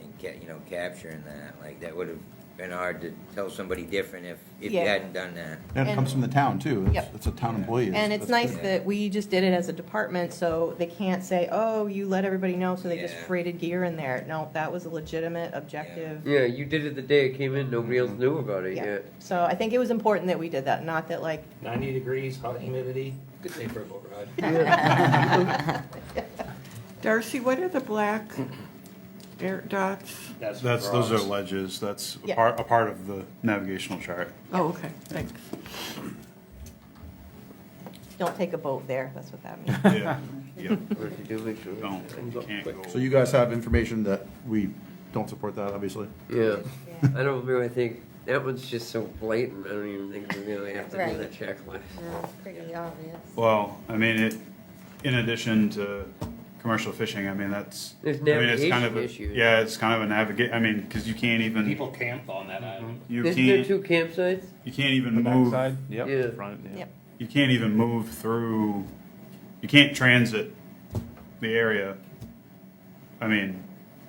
and capturing that, like that would have been hard to tell somebody different if you Yeah. hadn't done that. And it comes from the town too. It's- Yep. It's a town employee. And it's That's nice good. that we just did it as a department, so they can't say, oh, you let everybody know, so they just Yeah. freighted gear in there. No, that was a legitimate, objective. Yeah, you did it the day it came in. Nobody else knew about it Yeah. yet. So I think it was important that we did that, not that like, 90 degrees, hot humidity, good day for a boat ride. Darcy, what are the black air dots? That's Those are rocks. ledges, that's Yeah. a part of the navigational chart. Oh, okay, thanks. don't take a boat there, that's what that means. Yeah, yeah, Or if you do, make sure. don't, you can't go. So you guys have information that we don't support that, obviously? Yeah. I don't really think, that one's just so blatant. I don't even think we really have to do Right. that checklist. Pretty obvious. Well, I mean, in addition to commercial fishing, I mean, it's There's kind navigation of issues. Yeah, it's kind of a navigate, I mean, because you can't even, People camp on that island. you Isn't there can't, 2 campsites? you can't even The move, backside, yep, Yeah. front, yeah. Yep. you can't even move through, you can't transit the area, I mean,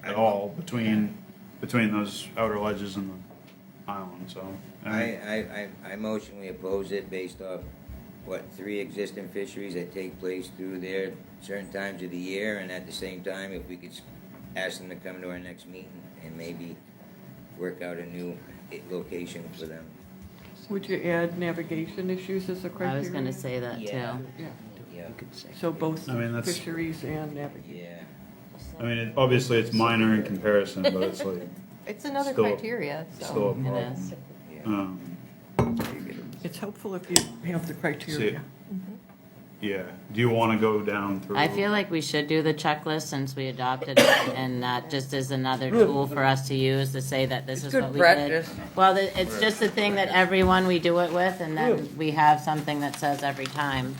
at all, between those outer ledges and the island, so. I mean, I emotionally oppose it based off, 3 existing fisheries that take place through there certain times of the year, and at the same time, if we could ask them to come to our next meeting and maybe work out a new location for them. Would you add navigation issues as a criteria? I was gonna say that Yeah. too. Yeah, Yeah, so both I mean, that's- fisheries and navigation. yeah. I mean, obviously it's minor in comparison, but it's like, It's another Still- criteria, still so. a It problem. is. It's helpful if you have the criteria. Yeah, do you wanna go down through? I feel like we should do the checklist since we adopted it, and that just is another tool for us to use to say that this It's is good what we practice. did. Well, it's just a thing that everyone we do it with, and then we have something that says every time.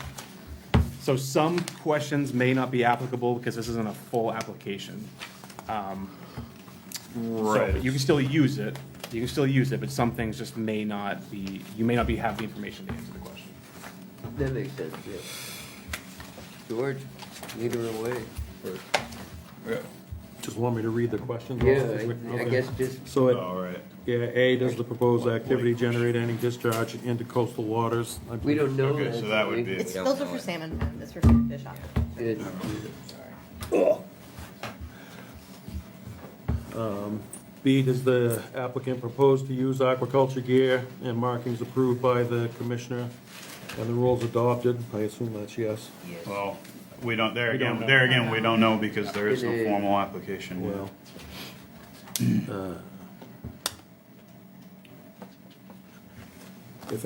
So some questions may not be applicable because this isn't a full application. Right. But you can still use it, but some things just may not be, you may not have the information to answer the question. That makes sense, yeah. George, lead her away. Just want me to read the questions? Yeah, I Okay. guess just, So it, All right. yeah, A, does the proposed activity generate any discharge into coastal waters? I we don't know. Okay, so that would be, It's, don't those are know for it. salmon pen, that's for fish It- B, does the applicant propose to use aquaculture gear and markings approved by the commissioner and the rules adopted? I assume that's yes. Yes. well, we don't, there We don't again, know. there again, we don't know because there is no formal application yet. Well, if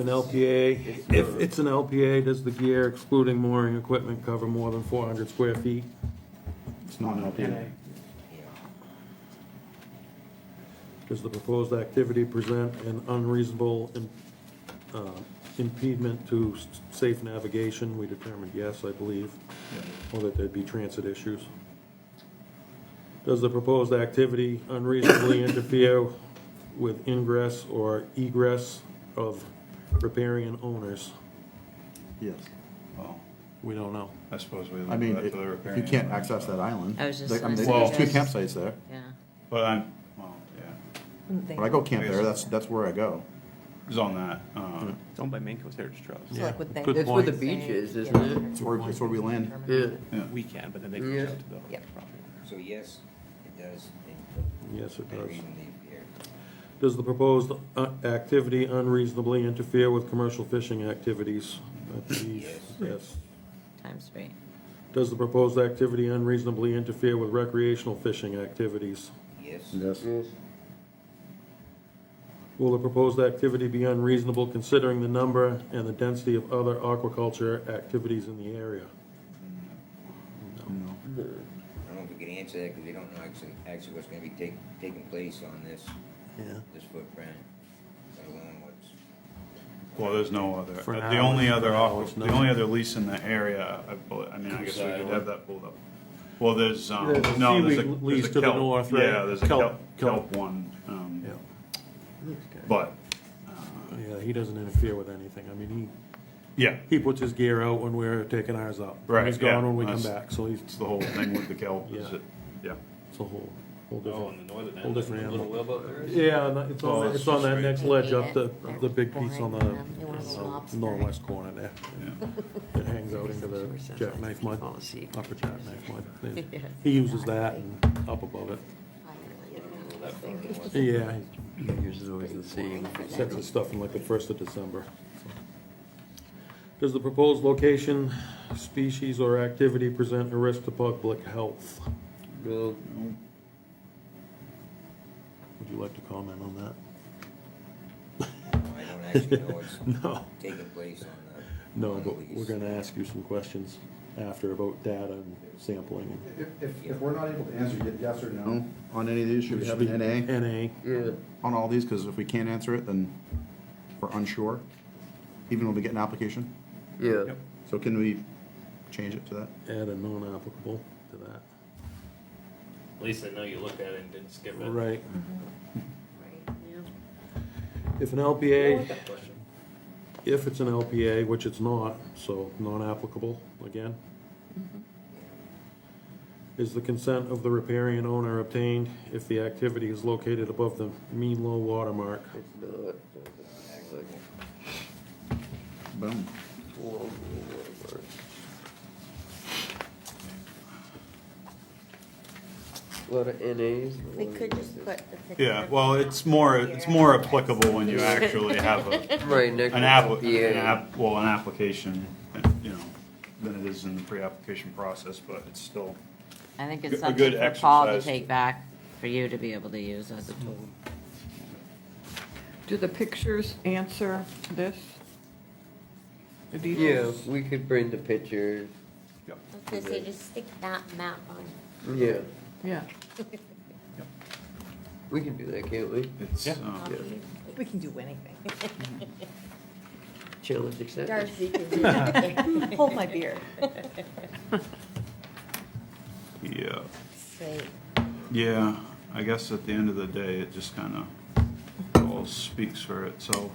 it's an LPA, does the gear excluding mooring equipment cover more than 400 square feet? It's not an LP. Yeah. Does the proposed activity present an unreasonable impediment to safe navigation? We determined yes, I believe, or that there'd be transit issues. Does the proposed activity unreasonably interfere with ingress or egress of riparian owners? Yes. Well, We don't know. I suppose we I mean, leave that to the if you riparian can't owner. access that island. I was just I mean, gonna there's say two that. campsites there. Yeah. But well, yeah, When I go camp there, that's where I go. it's on that, It's owned by Maine Coast Heritage Trust. So like would they? Good It's where the point. beach is, isn't it? It's where we land. Yeah. We can, but then they Yeah. reach out to the Yep. property. So yes, it does. Yes, it does. Reasonably fair. Does the proposed activity unreasonably interfere with commercial fishing activities? I believe Yes. yes. Times three. Does the proposed activity unreasonably interfere with recreational fishing activities? Yes. Yes. Yes. Will the proposed activity be unreasonable considering the number and the density of other aquaculture activities in the area? I don't know if we can answer that because we don't know actually what's gonna be taking place on this footprint, let alone what's. well, there's no other, For the now, only for other, now, it's the not. only other lease in the area, I mean, I guess we could have that pulled up. Well, there's, There's a no, there's a, seaweed there's lease a to the kelp, north, right? yeah, there's a Kelp. kelp one, but, Yeah, he doesn't interfere with anything. I mean, yeah, he puts his gear out when we're taking ours up. Right, He's gone yeah, when we come that's- back, so he's, it's the whole thing with the kelp, is Yeah. it, yeah. it's a whole Oh, different. on the northern Whole end, different the little animal. wheelboat there is? Yeah, and it's Oh, on, it's on that straight. next ledge up They the big piece on the They want a little lobster. northwest corner there. Yeah. It hangs out into the jackknife mud, Policy. upper jackknife mud. He uses that and up above it. Yeah, Yours is always the same. he sets his stuff in like the 1st of December. Does the proposed location, species, or activity present a risk to public health? No. Would you like to comment on that? I don't actually know what's No. taking place on the. No, on the but lease. we're gonna ask you some questions after about data and sampling. If we're not able to answer yes or no on any of these, should we have an NA NA, Yeah. on all these? Because if we can't answer it, then we're unsure, even when we get an application. Yeah. So can we change it to that? add a non-applicable to that. At least I know you looked at it and didn't skip it. Right. Right. If an I LPA, like that question. if it's an LPA, which it's not, so non-applicable again. Is the consent of the riparian owner obtained if the activity is located above the mean low water mark? It's not. Boom. A lot of NAs. We could just put the picture. Yeah, well, it's more applicable when you actually have Right next an to the an application, you know, than it is in the pre-application process, but it's still, I think A it's good something for Paul to exercise. take back, for you to be able to use as a tool. Do the pictures answer this? The Yeah, details? we could bring the pictures. I was gonna say, just stick that map on. Yeah, Yeah. we can do that, can't we? it's, Yeah. We can do anything. Challenge accepted. Darcy can do Hold my beer. yeah. Say, Yeah, I guess at the end of the day, it just kind of all speaks for itself.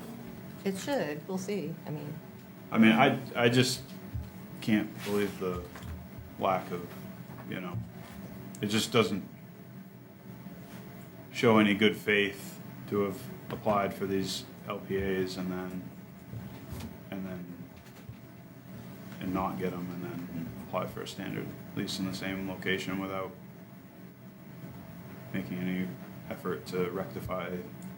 It should, we'll see, I mean, I just can't believe the lack of, you know, it just doesn't show any good faith to have applied for these LPAs and not get them, and then apply for a standard lease in the same location without making any effort to rectify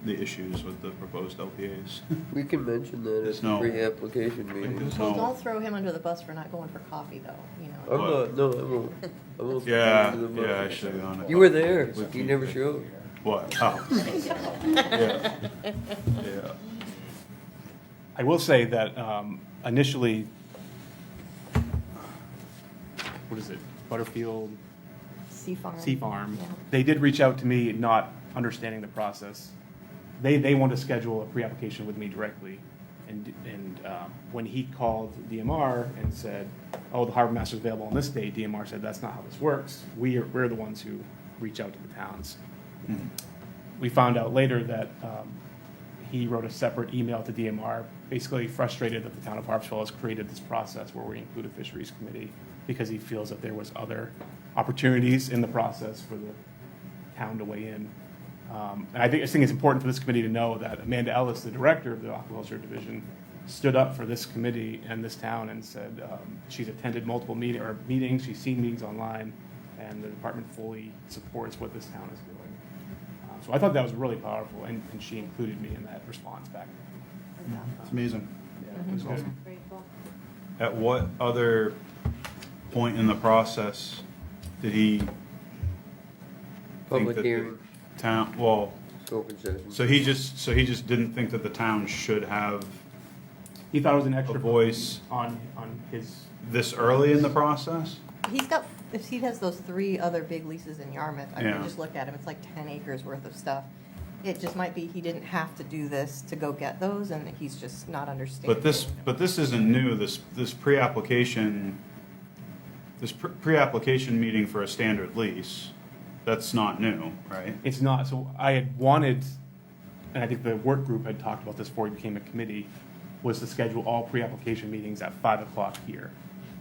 the issues with the proposed LPAs. We can mention that There's at the no- pre-application meeting. There's Well, no- don't throw him under the bus for not going for coffee, though, you know. I'm not, no, I won't. I won't. Yeah, speak to the yeah, I motion. should have gone. You were there, With you me. never showed. What? Oh. Yeah. Yeah. I will say that initially, what is it, Butterfield Sea Farm. Sea Farm, Yeah. they did reach out to me, not understanding the process. They want to schedule a pre-application with me directly. And when he called DMR and said, oh, the harbor master's available on this date, DMR said, that's not how this works. We're the ones who reach out to the towns. We found out later that he wrote a separate email to DMR, basically frustrated that the town of Harpswell has created this process where we include a fisheries committee because he feels that there was other opportunities in the process for the town to weigh in. And I think it's important for this committee to know that Amanda Ellis, the director of the aquaculture division, stood up for this committee and this town and said she's attended multiple meetings, she's seen meetings online, and the department fully supports what this town is doing. So I thought that was really powerful, and she included me in that response back. It's amazing. Yeah, it was good. very cool. At what other point in the process did he think Public that the hearing, town, well, open session. so he just didn't think that the town should have He thought it was an extra a voice on his. this early in the process? He's got, if he has those 3 other big leases in Yarmouth, I Yeah. mean, just look at him, it's like 10 acres worth of stuff. It just might be he didn't have to do this to go get those, and he's just not understanding. But this isn't new, this pre-application meeting for a standard lease, that's not new, right? It's not, so I had wanted, and I think the work group had talked about this before it became a committee, was to schedule all pre-application meetings at 5 o'clock here.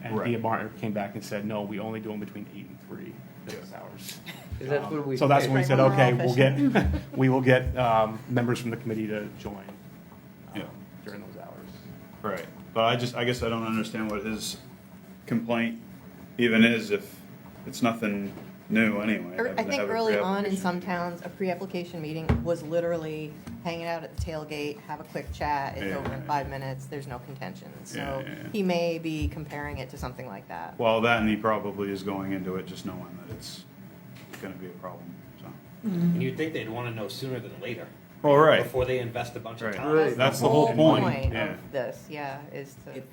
And Right. DMR came back and said, no, we only do them between 8 and 3 business hours. Is that when we? So that's when we Right said, when we're okay, all we will get members from the committee to join Yeah. during those hours. Right, but I guess I don't understand what his complaint even is if it's nothing new anyway. I having to think have a early on in pre-application some meeting. towns, a pre-application meeting was literally hanging out at the tailgate, have a quick chat, it's Yeah, over in yeah. 5 minutes, there's no contention. So Yeah, yeah, yeah. he may be comparing it to something like that. Well, that and he probably is going into it just knowing that it's gonna be a problem, so. And you'd think they'd want to know sooner than later. Well, right. Before they invest a bunch of Right. time. That's the whole point, yeah. of this, yeah, is to.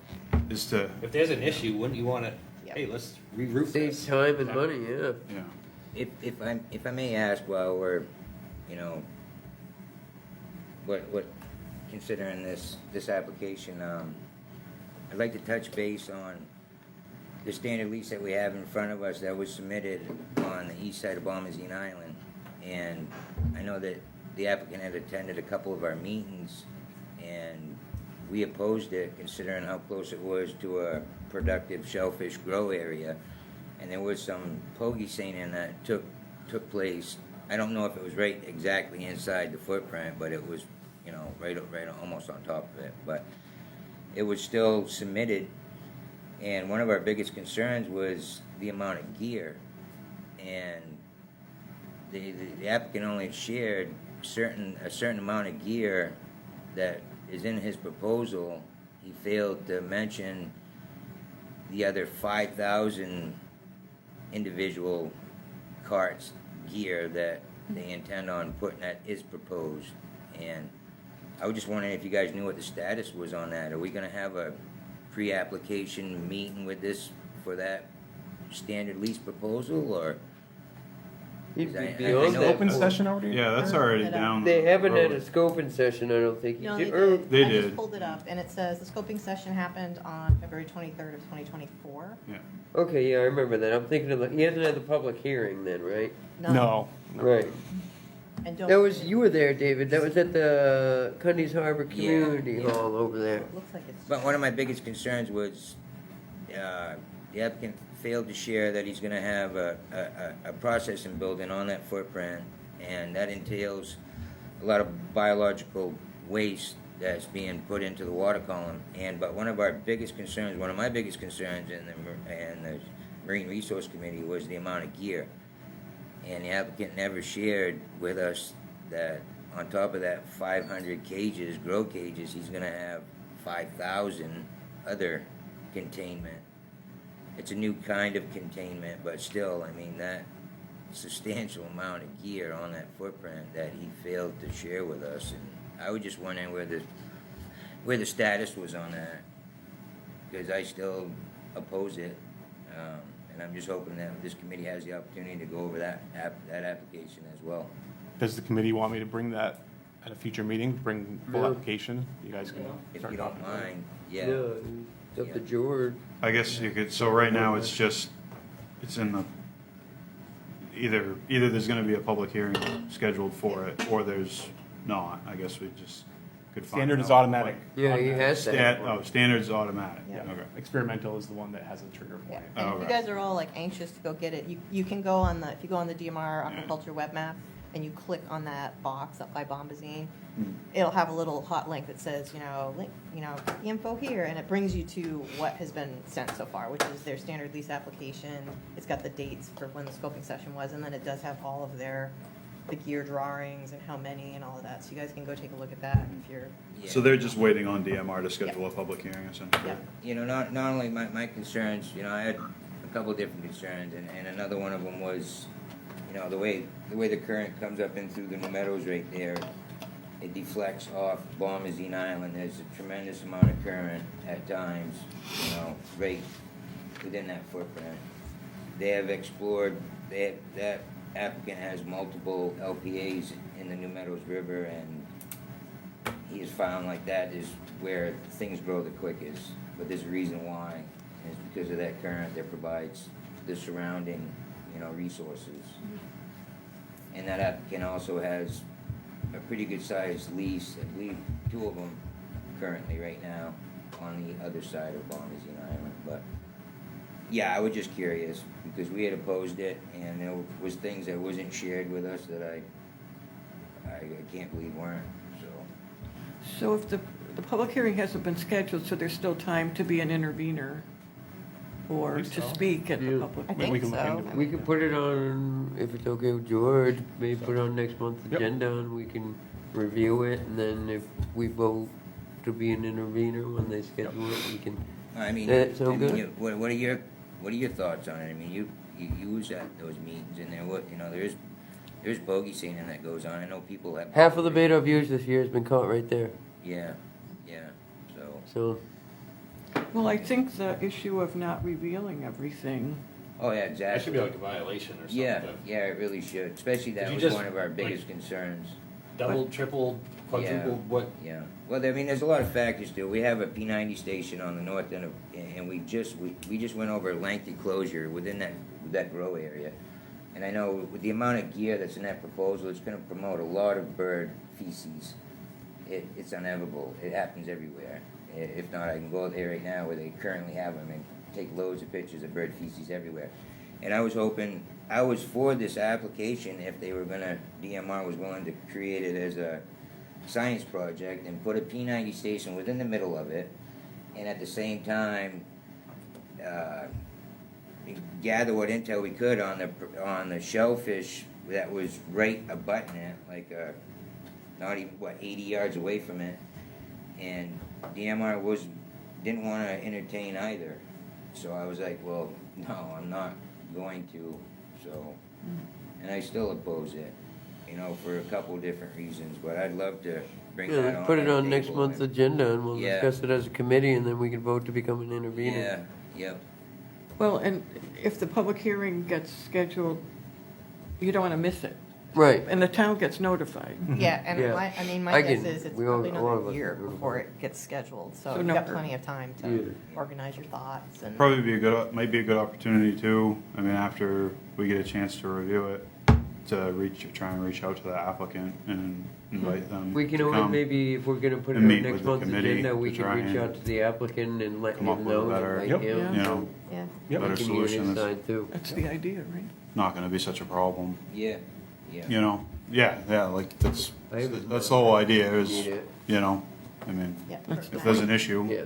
Is to, If there's an issue, wouldn't you want to, Yep. hey, let's reroute Save this? time and money, yeah. yeah. If I may ask, while we're, you know, what considering this application, I'd like to touch base on the standard lease that we have in front of us that was submitted on the east side of Bombazine Island. And I know that the applicant had attended a couple of our meetings, and we opposed it considering how close it was to a productive shellfish grow area. And there was some pogey seining that took place. I don't know if it was right exactly inside the footprint, but it was, you know, right almost on top of it. But it was still submitted, and one of our biggest concerns was the amount of gear. And the applicant only shared a certain amount of gear that is in his proposal. He failed to mention the other 5,000 individual carts gear that they intend on putting that is proposed. And I was just wondering if you guys knew what the status was on that. Are we gonna have a pre-application meeting with this for that standard lease proposal, or? He'd I- be I beyond know- that. Open session already? Yeah, that's already down. They the haven't had a road. scoping session, I don't think. No, You they did- or- did. They I just did. pulled it up, and it says the scoping session happened on February 23rd of 2024. Yeah. Okay, yeah, I remember that. I'm thinking of he hasn't had the public hearing then, right? No. Right. And don't. That was, you were there, David. That was at the Cundy's Harbor Yeah, Community yeah. Hall over there. Looks like it's. But one of my biggest concerns was, the applicant failed to share that he's gonna have a processing building on that footprint, and that entails a lot of biological waste that's being put into the water column. But one of my biggest concerns in the Marine Resource Committee was the amount of gear. And the applicant never shared with us that on top of that 500 cages, grow cages, he's gonna have 5,000 other containment. It's a new kind of containment, but still, I mean, that substantial amount of gear on that footprint that he failed to share with us. And I was just wondering where the status was on that, because I still oppose it. And I'm just hoping that this committee has the opportunity to go over that application as well. Does the committee want me to bring that at a future meeting, bring full Yeah. application? You guys can If start you talking don't about it. mind, Yeah, yeah. it's up to George. I guess you could, so right now, it's just, it's in the, either there's gonna be a public hearing scheduled for it, or there's not. I guess we just could find out. Standard is automatic. Yeah, he has that. Standard's automatic. Yeah. Okay. Experimental is the one that has a trigger Yeah, point. and if Oh, you right. guys are all like anxious to go get it, you can go on the, if you go on the DMR aquaculture web map and you click on that box up by Bombazine, it'll have a little hot link that says, info here, and it brings you to what has been sent so far, which is their standard lease application. It's got the dates for when the scoping session was, and then it does have all of the gear drawings and how many and all of that. So you guys can go take a look at that if you're, Yeah. So they're just waiting on DMR to schedule a public hearing, essentially? yeah. Not only my concerns, I had a couple of different concerns, and another one of them was, the way the current comes up in through the New Meadows right there, it deflects off Bombazine Island. There's a tremendous amount of current at times, right within that footprint. They have explored, that applicant has multiple LPAs in the New Meadows River, and he has found like that is where things grow the quickest. But there's a reason why, and it's because of that current that provides the surrounding, resources. And that applicant also has a pretty good sized lease, I believe 2 of them currently right now on the other side of Bombazine Island. But yeah, I was just curious because we had opposed it, and there was things that wasn't shared with us that I can't believe weren't. So if the public hearing hasn't been scheduled, so there's still time to be an intervener or I think to so. speak at the Yeah. public? I We think can look so. into it. We could put it on, if it's okay with George, maybe put it on next month's Yep. agenda and we can review it. And then if we vote to be an intervener when they schedule it, we can. I mean, That sound good? what are your thoughts on it? I mean, you use those meetings, and there's bogey seating that goes on. I know people have Half of the bait I've used this year has been caught right there. Yeah. So, Well, I think the issue of not revealing everything, Oh yeah, That exactly. should be like a violation or something. Yeah, it really should. Especially that Did you was just, one of our like, biggest concerns. Double, triple, quadruple, what? Yeah. Well, I mean, there's a lot of factors to it. We have a P90 station on the north end and we just went over a lengthy closure within that grow area. And I know with the amount of gear that's in that proposal, it's going to promote a lot of bird feces. It's inevitable. It happens everywhere. If not, I can go there right now where they currently have them and take loads of pictures of bird feces everywhere. And I was for this application if they were DMR was willing to create it as a science project and put a P90 station within the middle of it, and at the same time gather what intel we could on the shellfish that was right abutting it, like, not even, 80 yards away from it. And DMR didn't wanna entertain either. So I was like, well, no, I'm not going to, so, and I still oppose it, for a couple different reasons, but I'd love to bring that Yeah, on. put it our on next table month's and- agenda and we'll Yeah. discuss it as a committee and then we can vote to become an intervener. Yeah, yep. Well, and if the public hearing gets scheduled, you don't want to miss it. Right. And the town gets notified. Yeah, and Yeah. my I guess can- is it's we all- probably a lot of another us year can do before it. it gets scheduled, so So you've got no- plenty of time Yeah. to organize your thoughts and. Probably might be a good opportunity too, I mean, after we get a chance to review it, to try and reach out to the applicant and invite them We can to always come. maybe, if we're gonna put it and on meet next with the month's committee agenda, we to can try reach and out to the applicant and let him come up with a know. better- and Yep. invite him, You so know, Yeah. he better can hear solution his that's side too. That's the idea, right? not gonna be such a problem, Yeah, yeah. Yeah, like, that's I have- the whole idea is, Need it. I mean, Yeah. if there's an issue, Yeah.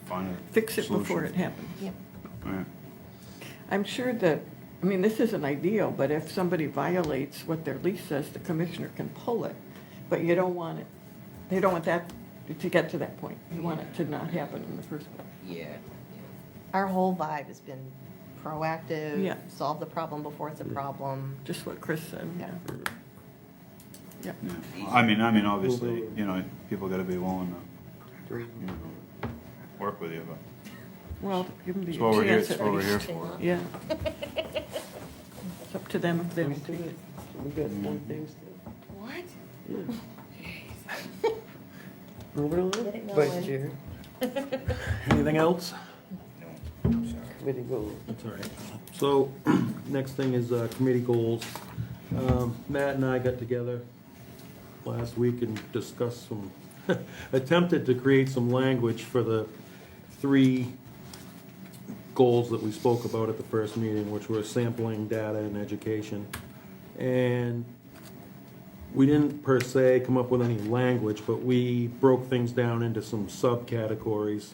find a Fix it before solution. it happens. Yeah. Right. I'm sure that, this isn't ideal, but if somebody violates what their lease says, the commissioner can pull it. But you don't want it, they don't want that to get to that point. You want it to not happen in the first place. Yeah, Our whole vibe has been proactive. Yeah. Solve the problem before it's a problem. Just what Chris said. Yeah. Yeah. Yeah. I mean, obviously, people gotta be willing to, work with you, but Well, give them the it's what we're here, chance it's at what we're here least. for. Yeah. It's up to them if they don't take it. We got more things to. What? Moving along. Get it Vice going. Chair, Anything else? no, I'm sorry. committee goals. That's all right. So, next thing is committee goals. Matt and I got together last week and discussed attempted to create some language for the 3 goals that we spoke about at the first meeting, which were sampling, data, and education. And we didn't per se come up with any language, but we broke things down into some subcategories.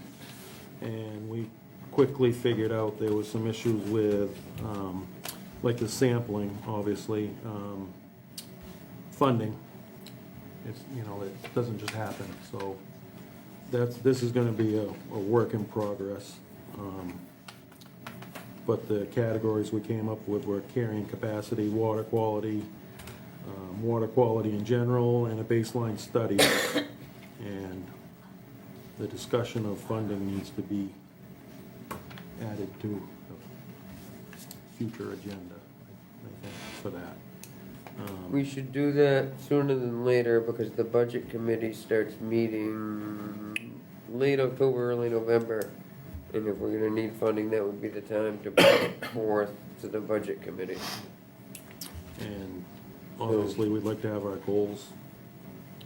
And we quickly figured out there was some issues with, like the sampling, obviously, funding. It's, it doesn't just happen, so this is gonna be a work in progress. But the categories we came up with were carrying capacity, water quality in general, and a baseline study. And the discussion of funding needs to be added to a future agenda, I think, for that. We should do that sooner than later because the budget committee starts meeting late October, early November. And if we're gonna need funding, that would be the time to bring it forth to the budget committee. And obviously, we'd like to have our goals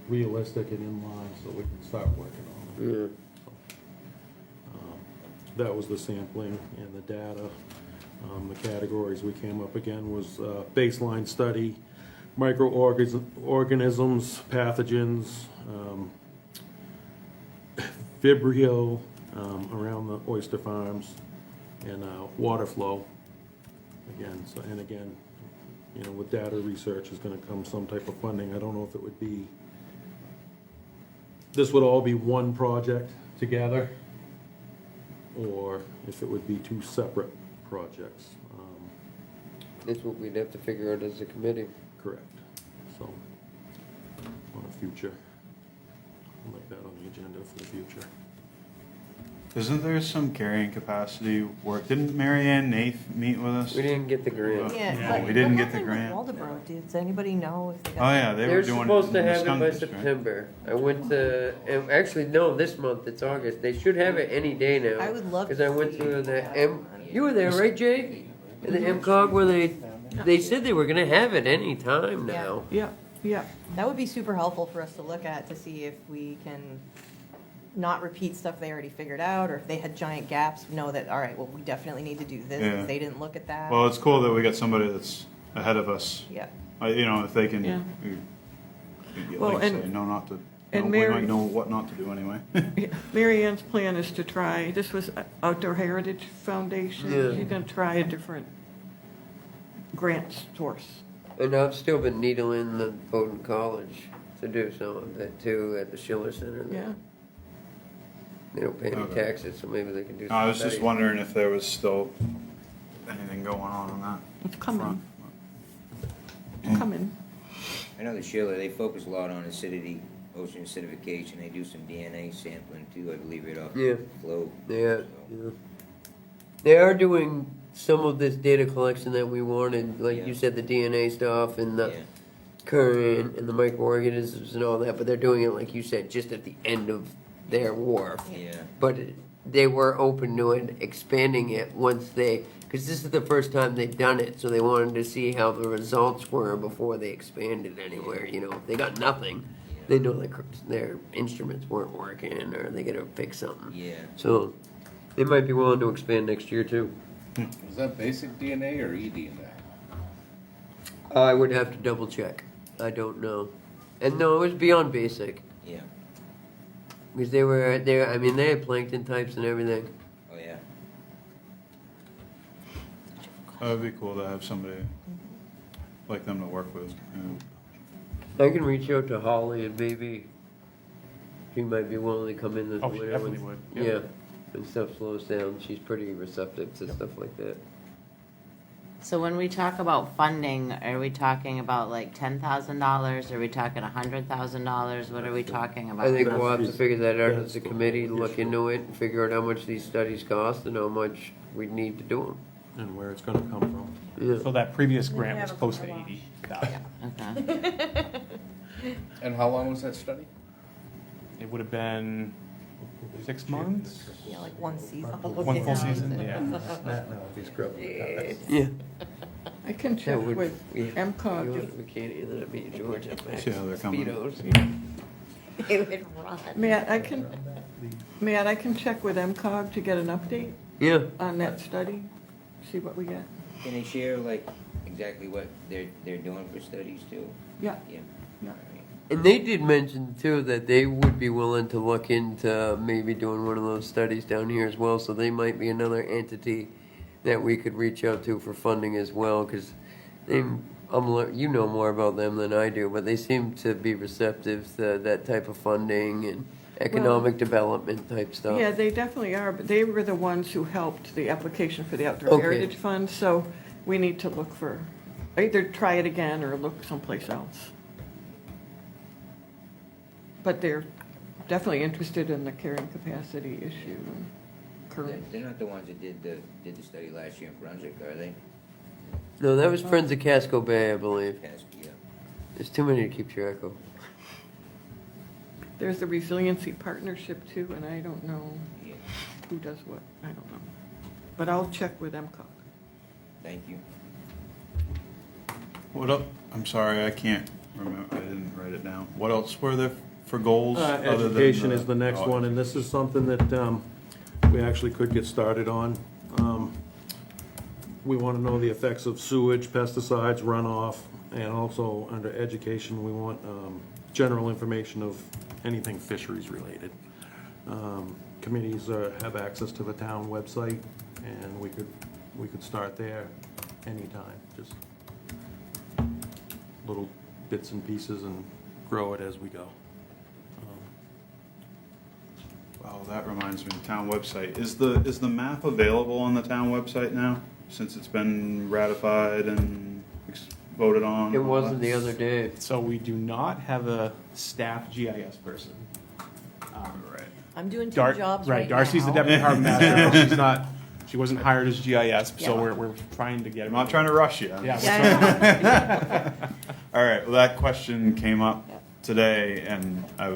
realistic and in line so we can start working on them. Yeah. That was the sampling and the data. The categories we came up again was baseline study, microorganisms, pathogens, Vibrio around the oyster farms, and water flow. Again, with data research is gonna come some type of funding. I don't know if it would be, this would all be one project together, or if it would be 2 separate projects. That's what we'd have to figure out as a committee. Correct. So, on a future, I'd like that on the agenda for the future. Isn't there some carrying capacity work? Didn't Mary Ann Nath meet with us? We didn't get the grant. Yeah. We didn't get the What happened grant. with Waldeboro? Does anybody know if they got? Oh, yeah, they were They're doing. supposed to in the have it skunk by district. September. I went to, and actually, no, this month, it's August. They should have it any day now. I would love Because to I went see to the that. you were there, right, Jay? In the MCOG where they said they were gonna have it any time now. Yeah, yeah. That would be super helpful for us to look at to see if we can not repeat stuff they already figured out, or if they had giant gaps, know that, all right, well, we definitely need to do this, Yeah. because they didn't look at that. Well, it's cool that we got somebody that's ahead of us. Yeah. If they can, Yeah. like Well, I and- say, know not to, and we Mary- might know what not to do anyway. Yeah. Mary Ann's plan is to try, this was Outdoor Heritage Foundation. Yeah. She's gonna try a different grant source. And I've still been needling the Bowdoin College to do some of it too at the Schiller Center. Yeah. They don't pay any Okay. taxes, so maybe they can do some I was just studies. wondering if there was still anything going on that It's coming, front. coming. I know the Sheila, they focus a lot on acidity, ocean acidification. They do some DNA sampling too, I believe, right off Yeah. the flow. Yeah, So, yeah. They are doing some of this data collection that we wanted, like Yeah. you said, the DNA stuff and the Yeah. current and the microorganisms and all that, but they're doing it, like you said, just at the end of their wharf. Yeah. But they were open to it, expanding it once they, because this is the first time they've done it, so they wanted to see how the results were before they expanded anywhere. You know, if they got nothing, they know their instruments weren't working, or they gotta fix something. Yeah. So they might be willing to expand next year too. Is that basic DNA or eDNA? I would have to double check. I don't know. And no, it was beyond basic. Yeah. Because they were there. I mean, they had plankton types and everything. Oh, yeah. That would be cool to have somebody like them to work with. I can reach out to Holly and maybe she might be willing to come in this Oh, she winter definitely when- would, yeah. Yeah, when stuff slows down, she's pretty receptive to stuff like that. So when we talk about funding, are we talking about like $10,000? Are we talking $100,000? What are we talking about? I think we'll have to figure that out as a committee, look into it, and figure out how much these studies cost and how much we'd need to do them. And where it's gonna come from. Yeah. So that previous grant was close to 80,000. Okay. And how long was that study? It would have been 6 months? Yeah, like one season. One full season, yeah. Yeah. I can check That would- with yeah. MCOG. We can't either, that'd be George up back. See how they're coming. Speedos. They would run. Matt, I can check with MCOG to get an update Yeah. on that study, see what we get. Can they share, like, exactly what they're doing for studies too? Yeah, Yeah. yeah. All right. And they did mention too that they would be willing to look into maybe doing one of those studies down here as well. So they might be another entity that we could reach out to for funding as well. Because you know more about them than I do, but they seem to be receptive to that type of funding and economic development type stuff. Yeah, they definitely are, but they were the ones who helped the application for the Outdoor Okay. Heritage Fund, so we need to look for, either try it again or look someplace else. But they're definitely interested in the carrying capacity issue and current. They're not the ones that did the study last year in Brunswick, are they? No, that was Friends of Casco Bay, I believe. Yeah. There's too many to keep track of. There's the Resiliency Partnership too, and I don't know Yeah. who does what, I don't know. But I'll check with MCOG. Thank you. What up? I'm sorry, I can't remember. I didn't write it down. What else were there for goals? other than Education is the next oh, one, and this is something that we actually could get started on. We want to know the effects of sewage, pesticides, runoff, and also under education, we want general information of anything fisheries related. Committees have access to the town website, and we could start there anytime, just little bits and pieces and grow it as we go. Wow, that reminds me, town website. Is the map available on the town website now, since it's been ratified and voted on? It wasn't the other day. So we do not have a staff GIS person. Right. I'm doing two Dar- jobs right now. Darcy's the deputy harbor master. She wasn't hired as GIS, so Yeah. we're trying to get. I'm not trying to rush you. Yeah. Yeah, All right, well, that question came up Yeah. today, and I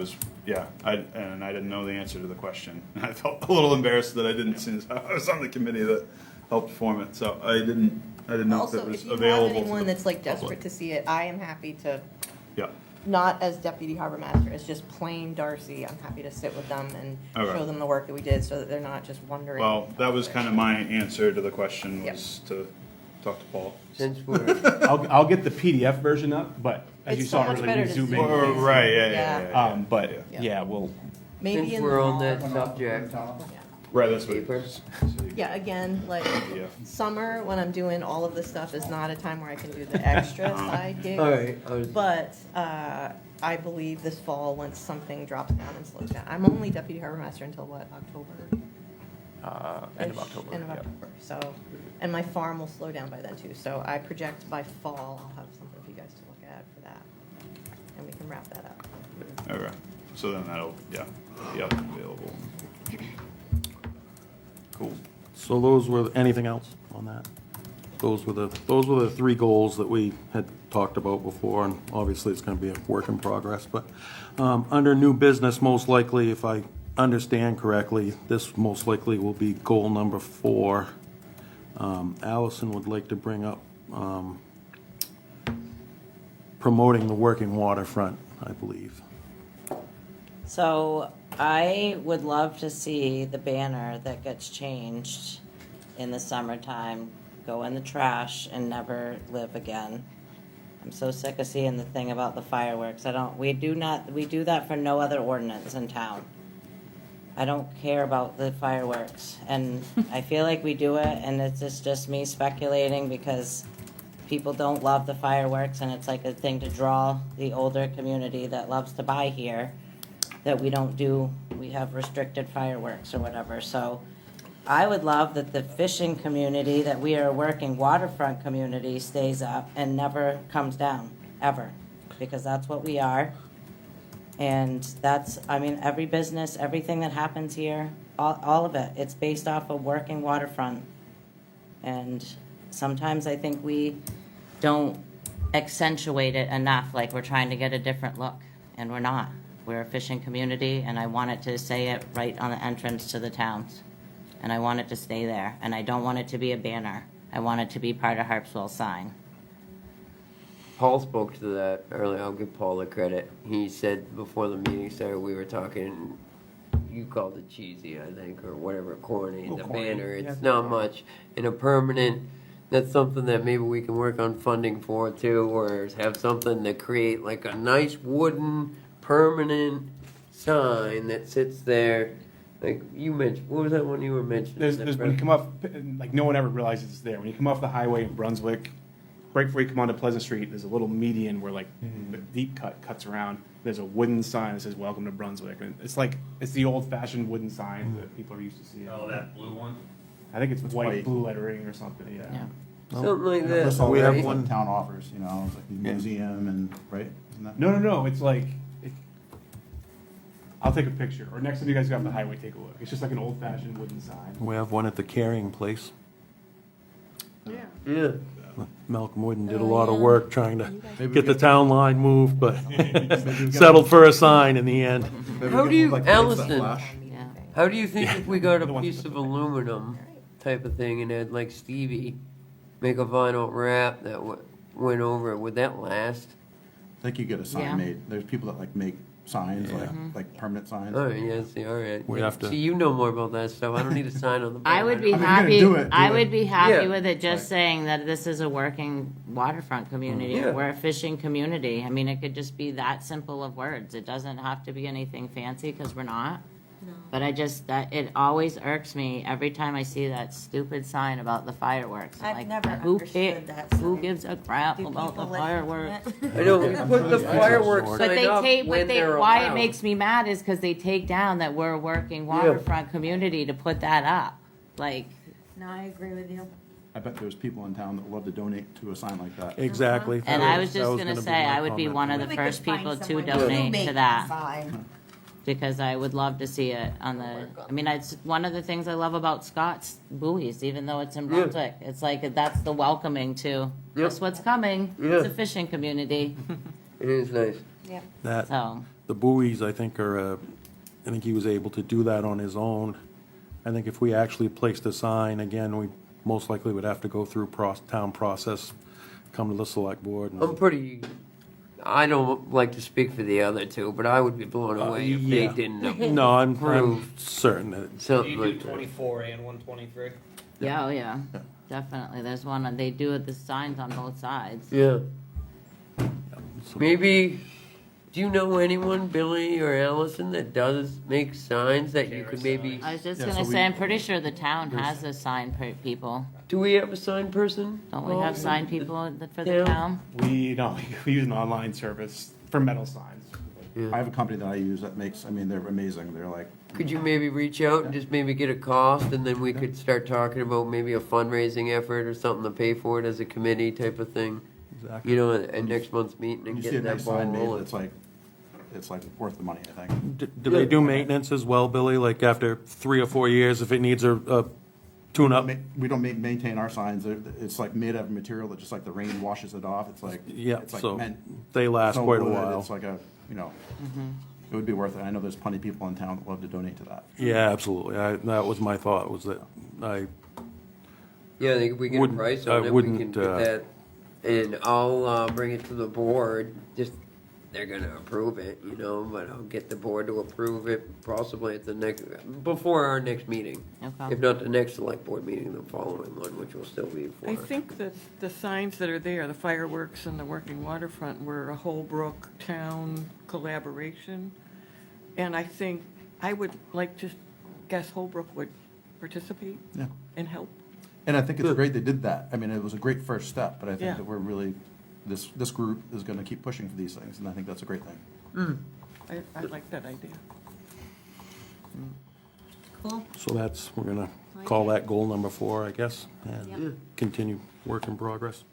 didn't know the answer to the question. I felt a little embarrassed that I didn't, since I was on the committee that helped form it, so I didn't know if Also, it was if you have available. to anyone the that's like public. desperate to see it, I am happy to, Yeah, not as deputy harbor master, as just plain Darcy. I'm happy to sit with them and Okay. show them the work that we did so that they're not just wondering. well, that was kind of my answer to the question, Yep. was to talk to Paul. Since we're I'll get the PDF version up, but as you It's so saw much earlier, better we to zoom zoom in. in. Right, Yeah. But Yeah. yeah, we'll. Maybe since in we're the on fall. that subject, Right, that's what. paper. Yeah, again, like, Yeah. summer, when I'm doing all of this stuff, is not a time where I can do the extra side gigs. All right, But I believe this fall, once something drops down and slows down, I'm only deputy harbor master until what, October? End of October. End of yeah. October, so, and my farm will slow down by then too, so I project by fall, I'll have something for you guys to look at for that. And we can wrap that up. Okay, so then that'll, yeah, be up and available. Cool. So those were, anything else on that? Those were the three goals that we had talked about before, and obviously it's gonna be a work in progress, but, under new business, most likely, if I understand correctly, this most likely will be goal number 4. Allison would like to bring up, promoting the working waterfront, I believe. So I would love to see the banner that gets changed in the summertime go in the trash and never live again. I'm so sick of seeing the thing about the fireworks. We do that for no other ordinance in town. I don't care about the fireworks, and I feel like we do it, and it's just me speculating because people don't love the fireworks, and it's like a thing to draw the older community that loves to buy here, that we have restricted fireworks or whatever. So I would love that the fishing community, that we are a working waterfront community, stays up and never comes down, ever, because that's what we are. And every business, everything that happens here, all of it, it's based off a working waterfront. And sometimes I think we don't accentuate it enough, like we're trying to get a different look, and we're not. We're a fishing community, and I want it to say it right on the entrance to the towns. And I want it to stay there, and I don't want it to be a banner. I want it to be part of Harpswell's sign. Paul spoke to that earlier. I'll give Paul the credit. He said before the meeting started, we were talking, you called it cheesy, I think, or whatever, corny, the corny, banner. It's yeah. not much. And a permanent, that's something that maybe we can work on funding for too, or have something to create like a nice wooden permanent sign that sits there. Like you mentioned, what was that one you were mentioning? There's when you come off, like no one ever realizes it's there. When you come off the highway in Brunswick, right before you come onto Pleasant Street, there's a little median where like the deep cut cuts around. There's a wooden sign that says "Welcome to Brunswick," and it's the old-fashioned wooden sign that people are used to seeing. Oh, that blue one? I think it's white, white. blue lettering or something. Yeah. Something like that. That's all We have right? one- Town offers, you know, it's like the museum and, right? Isn't that- No. It's like. I'll take a picture, or next time you guys go on the highway, take a look. It's just like an old-fashioned wooden sign. We have one at the carrying place. Yeah. Yeah. Malcolm Wooden did a lot of work trying to Maybe we get the get- town line moved, but get- settled for a sign in the end. Maybe How we do you- like lights that Allison? flash. Yeah. How do you think if we got a The ones piece with of aluminum type of thing and had like Stevie make a vinyl wrap that went over it, would that last? I think you get a Yeah. sign made. There's people that like make signs, like permanent signs. All right, yeah, see, all right. We have to- See, you know more about that stuff. I don't need a sign on the back. I would be I mean, you're happy, gonna do it, I do would it. be happy Yeah. with it just Right. saying that this is a working waterfront community. Yeah. We're a fishing community. I mean, it could just be that simple of words. It doesn't have to be anything fancy, because we're not. But it always irks me every time I see that stupid sign about the fireworks. I'm I've like, never who understood ca- that Who sign. gives a crap Do about the people listen to fireworks? it? I know, we put the fireworks But sign they up take, when they're why it allowed. makes me mad is because they take down that we're a working waterfront community to put that up. Like, No, I agree with you. I bet there's people in town that would love to donate to a sign like that. Exactly. and I was just gonna be say, my I would be comment. one of We the could first find people to someone donate make to a that. sign. Because I would love to see it on the, I mean, it's one of the things I love about Scott's buoys, even though it's in Brunswick. It's like, that's the welcoming to, guess what's coming? It's a Yeah. fishing community, It is nice. Yep. That, so. the buoys, I think I think he was able to do that on his own. I think if we actually placed a sign, again, we most likely would have to go through town process, come to the select board. and- I don't like to speak for the other two, but I would be blown away if they yeah. didn't No, I'm approve certain that, something You do like that. 24 and 123? Yeah, oh yeah, definitely. There's one, they do the signs on both sides. Yeah. Maybe Do you know anyone, Billy or Allison, that does make signs that you could maybe? I was just Yeah, gonna so say, we- I'm pretty sure the town has a sign people. Do we have a sign person? Don't we have sign people for the Yeah. town? We, no, we use an online service for metal signs. I have a company that I use that makes, I mean, they're amazing. They're like, Could you maybe reach out and just maybe get a cost, and then we could start talking about maybe a fundraising effort or something to pay for it as a committee type of thing? exactly. You know, at next month's meeting When and you see a getting that nice ball sign made, rolling. it's like worth the money, I think. Do they do maintenance as well, Billy? Like after 3 or 4 years, if it needs a tune-up? We don't maintain our signs. It's like made of material that just like the rain washes it off. It's like, Yeah, it's like so meant. they last no quite a wood. while. It's like a, you know, it would be worth it. I know there's plenty of people in town that love to donate to that. Yeah, absolutely. That was my thought, was that Yeah, I think if we get a Wouldn't- price I on it, we can wouldn't, get that, and I'll bring it to the board. Just they're gonna approve it, you know, but I'll get the board to approve it possibly at the next, before our next meeting. Okay. If not the next select board meeting, the following one, which will still be I for. think that the signs that are there, the fireworks and the working waterfront, were a Holbrook town collaboration. And I think, I would like to guess Holbrook would participate Yeah. and help. And I think it's great they did that. I mean, it was a great first step, but I Yeah. think that we're really, this group is gonna keep pushing for these things, and I think that's a great thing. I like that idea. Cool. so that's, we're gonna call that goal number 4, I guess, and Yep. continue work in progress.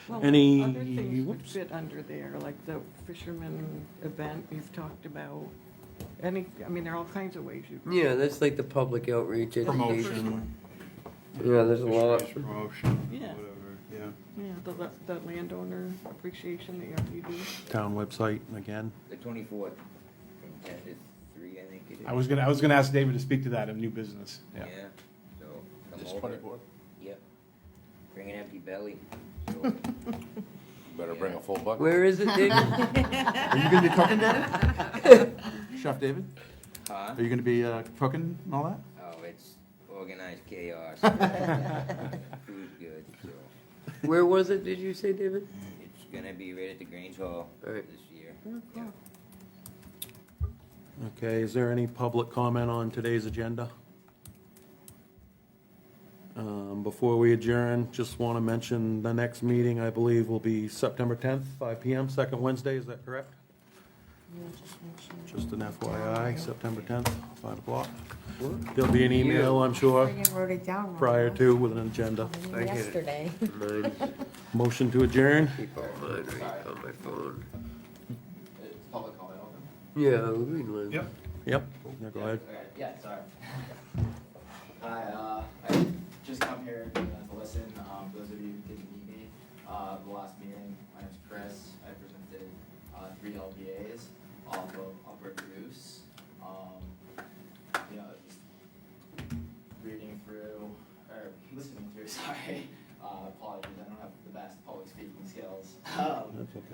Well, Any- other things would whoops. fit under there, like the fisherman event you've talked about. I mean, there are all kinds of ways you. Yeah, that's like the public outreach education. Promotion. Yeah, there's a lot. Fisheries promotion, Yeah. whatever, yeah. Yeah, the landowner appreciation that you do. Town website, again. The 24th, from 10 to 3, I think it is. I was gonna ask David to speak to that in new business. Yeah, Yeah. so come over. Yep. Bring an empty belly. So, Better bring a full bucket. Where is it, David? Are you gonna be cooking, David? Chef David? huh? Are you gonna be cooking and all that? Oh, it's organized chaos. Food's good, so Where was it, did you say, David? it's gonna be right at the Grange Hall All right. this year. cool. Okay, is there any public comment on today's agenda? Before we adjourn, just want to mention the next meeting, I believe, will be September 10th, 5 PM, second Wednesday, is that correct? Just an FYI, September 10th, 5 o'clock. There'll be an email, I'm sure, Friggin' wrote it down wrong. prior to with an agenda. I mean, yesterday. Mine, Motion to adjourn? keep all mine right on my phone. It's public comment open? Yeah, we can live. Yep. Yep, yeah, go ahead. Okay, yeah, sorry. Hi, I just come here to listen, for those of you who didn't meet me, the last meeting, my name's Chris, I presented, 3 LPAs off of Upper Goose. You know, just reading through, or listening through, sorry, apologies, I don't have the best public speaking skills,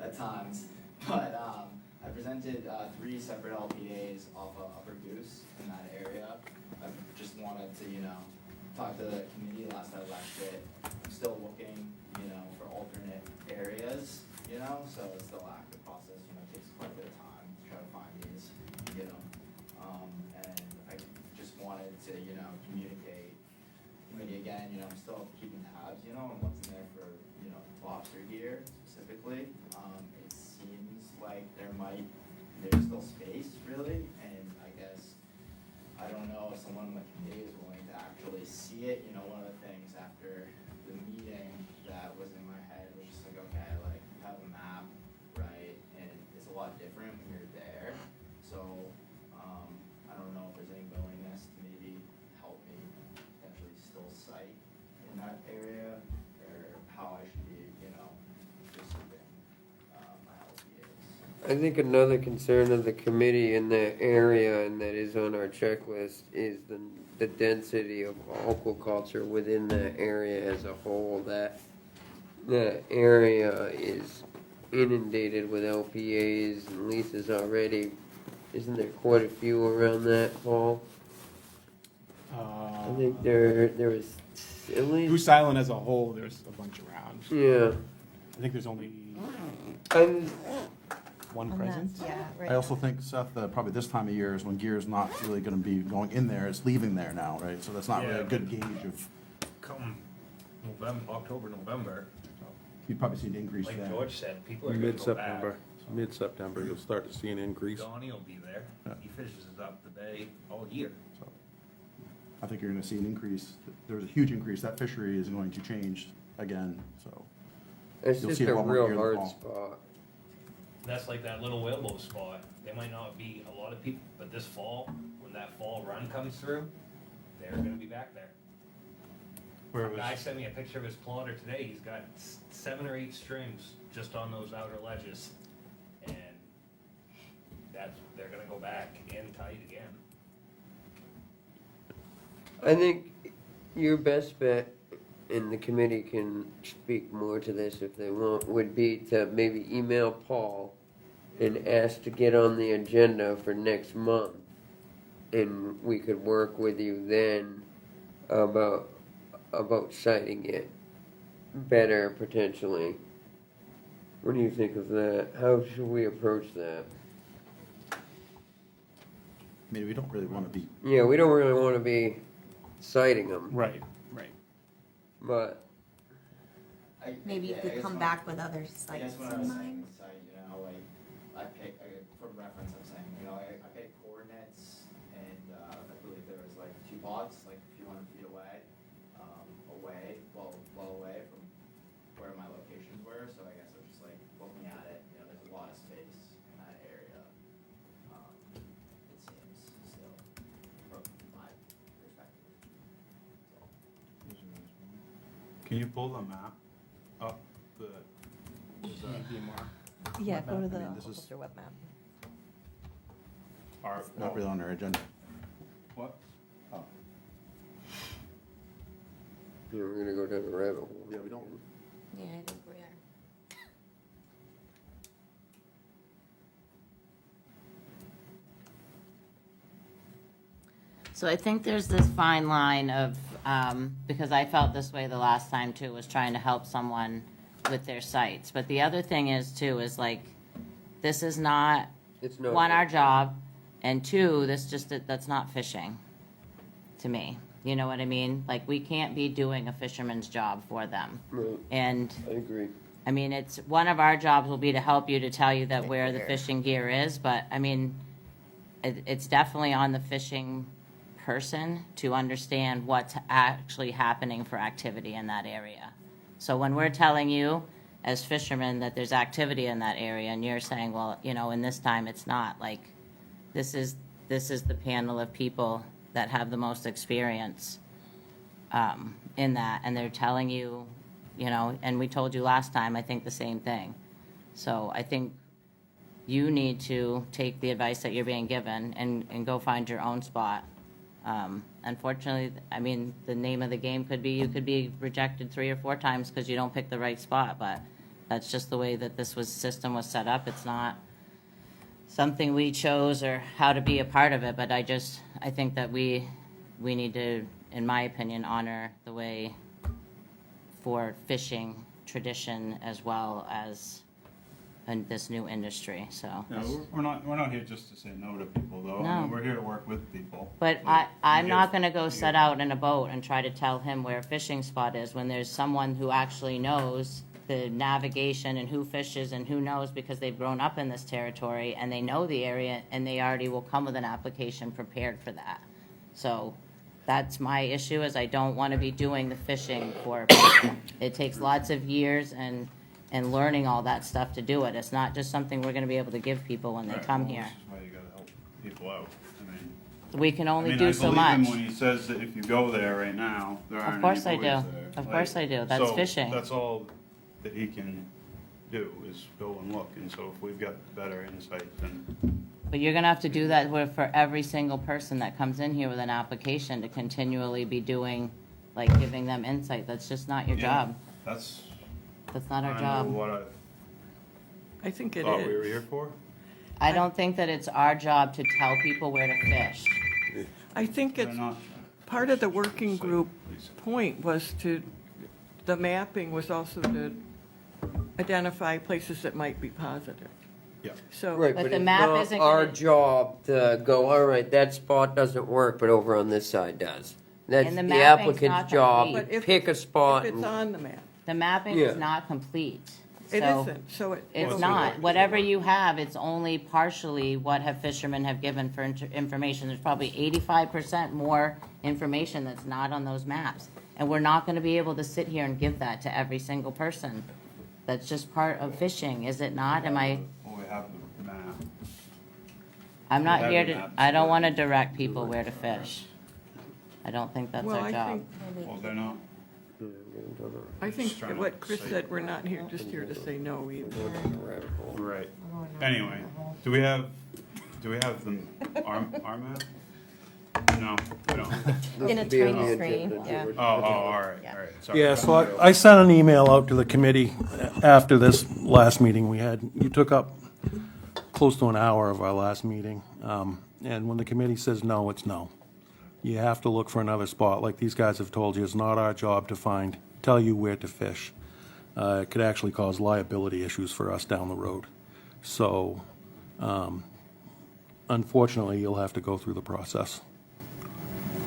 at times, but, I presented 3 separate LPAs off of Upper Goose in that area. I just wanted to, you know, talk to the committee last I left it. I'm still looking, you know, for alternate areas, you know, so it's still an active process, you know, it takes quite a bit of time to try to find these, you know. And I just wanted to, you know, communicate, committee again, you know, I'm still keeping tabs, you know, on what's in there for, you know, lobster gear specifically. It seems like there's still space really, and I guess, I don't know if someone on the committee is willing to actually see it. You know, one of the things after the meeting that was in my head was just like, okay, like, you have a map, right, and it's a lot different when you're there. So, I don't know if there's any willingness to maybe help me potentially still site in that area, or how I should be, you know, receiving my LPAs. I think another concern of the committee in that area, and that is on our checklist, is the density of aquaculture within that area as a whole. That area is inundated with LPAs and leases already. Isn't there quite a few around that, Paul? I think there was at least. Goose Island as a whole, there's a bunch around. Yeah. I think there's only, I'm one And that's- presence. Yeah, right. I also think, Seth, probably this time of year is when gear's not really gonna be going in there, it's leaving there now, right? So that's not really a good gauge of, Come November, October, November, you'd probably see an increase like there. George said, people are gonna go back. Mid-September, you'll start to see an increase. Donnie will be there. He fishes up the bay all year. So, I think you're gonna see an increase. There's a huge increase. That fishery is going to change again, so. It's You'll just see it a a lot more real here in the hard fall. spot. That's like that little whaleboat spot. There might not be a lot of people, but this fall, when that fall run comes through, they're gonna be back there. Where A guy was, sent me a picture of his plotter today. He's got 7 or 8 strings just on those outer ledges. And they're gonna go back in tight again. I think your best bet, and the committee can speak more to this if they want, would be to maybe email Paul and ask to get on the agenda for next month. And we could work with you then about citing it better potentially. What do you think of that? How should we approach that? I mean, we don't really wanna be, Yeah, we don't really want to be citing them, Right, right. but Maybe you could come back with other sites what I in was mind. saying, like, I pick, for reference, I'm saying, I pick coordinates, and, I believe there was like 2 bots, like a few hundred feet away, well away from where my locations were, so I guess I'm just like looking at it, there's a lot of space in that area. It seems still, from my perspective. can you pull the map up the, Yeah, Web go to map, the I mean, this is- Holster web map. our, not really on our agenda. what? Oh, yeah, we're gonna go down the rabbit hole. yeah, we don't, Yeah, I think we are. So I think there's this fine line of, because I felt this way the last time too, was trying to help someone with their sites. But the other thing is too, is like, this is not, It's not one, that- our job, and 2, that's not fishing to me. You know what I mean? Like, we can't be doing a fisherman's job for them. Right, And, I agree. I mean, it's, one of our jobs will be to help you, to tell you that where the fishing gear is, but, I mean, it's definitely on the fishing person to understand what's actually happening for activity in that area. So when we're telling you, as fishermen, that there's activity in that area, and you're saying, well, in this time it's not, like, this is the panel of people that have the most experience in that, and they're telling you, and we told you last time, I think the same thing. So I think you need to take the advice that you're being given and go find your own spot. Unfortunately, I mean, the name of the game could be, you could be rejected 3 or 4 times because you don't pick the right spot, but that's just the way that system was set up. It's not something we chose or how to be a part of it, but I think that we need to, in my opinion, honor the way for fishing tradition as well as in this new industry, so. No, we're not here just to say no to people, though. I No. mean, we're here to work with people. But So I'm you not get- gonna go you set get- out in a boat and try to tell him where a fishing spot is when there's someone who actually knows the navigation and who fishes and who knows because they've grown up in this territory and they know the area and they already will come with an application prepared for that. So that's my issue, is I don't wanna be doing the fishing for people. It takes lots of years and learning all that stuff to do it. It's not just something we're gonna be able to give people when they Right, come well, here. This is why you gotta help people out. I mean, We can only I do so much. believe him when he says that if you go there right now, there aren't any course I buoys do. there. Of course I do. That's so fishing. That's all that he can do, is go and look, and so if we've got better insight, then But you're gonna have to do that for every single person that comes in here with an application, to continually be doing, like, giving them insight. That's just not your Yeah. job. that's That's not our kind job. of what I I think it thought we were is. here for. I don't think that it's our job to tell people where to fish. I think They're it's, not. part of the working group point was the mapping was also to identify places that might be positive. Yeah. So. Right, But but the it's map not isn't our gonna- job to go, all right, that spot doesn't work, but over on this side does. That's And the the mapping's applicant's not job, complete. to But if pick a spot. If it's and- on the map. The mapping Yeah. is not complete. It So isn't, so it. It's Well, not. Whatever you have, it's only partially what have fishermen have given for information. There's probably 85% more information that's not on those maps. And we're not gonna be able to sit here and give that to every single person. That's just part of fishing, is it not? Am I, Well, we have the map. I'm We not have here the to, maps I don't for- wanna direct people where to fish. I don't think that's Well, our I job. think, Well, they're not. I think Just trying to what Chris say- said, we're not here, just here to say no either. Right. Anyway, do we have the our map? No, we don't. In a tiny screen, yeah. Oh, all right, sorry. Yeah, so I sent an email out to the committee after this last meeting we had. You took up close to an hour of our last meeting. And when the committee says no, it's no. You have to look for another spot. Like these guys have told you, it's not our job to tell you where to fish. It could actually cause liability issues for us down the road. So, unfortunately, you'll have to go through the process.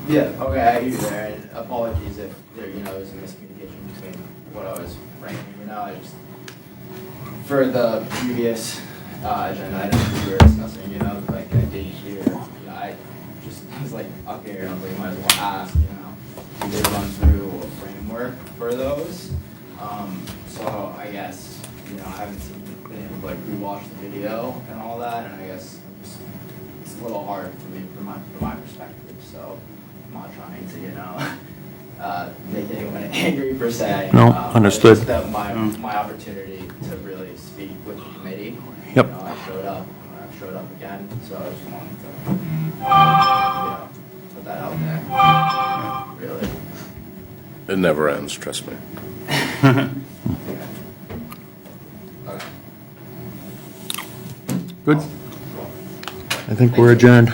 Yeah, okay, I hear you there, and apologies if there, there's a miscommunication between what I was framing, I just, for the previous, agenda items we were discussing, like, I did hear, I just was like, up here, I was like, might as well ask, we did run through a framework for those, so I guess, I haven't been able to, like, rewatch the video and all that, and I guess it's a little hard for me, from my perspective, so I'm not trying to, make anyone angry per se. No, but understood. It's just that my opportunity to really speak with the committee. Yep. I showed up again, so I just wanted to, put that out there, really. It never ends, trust me. Okay. Good? I think we're adjourned.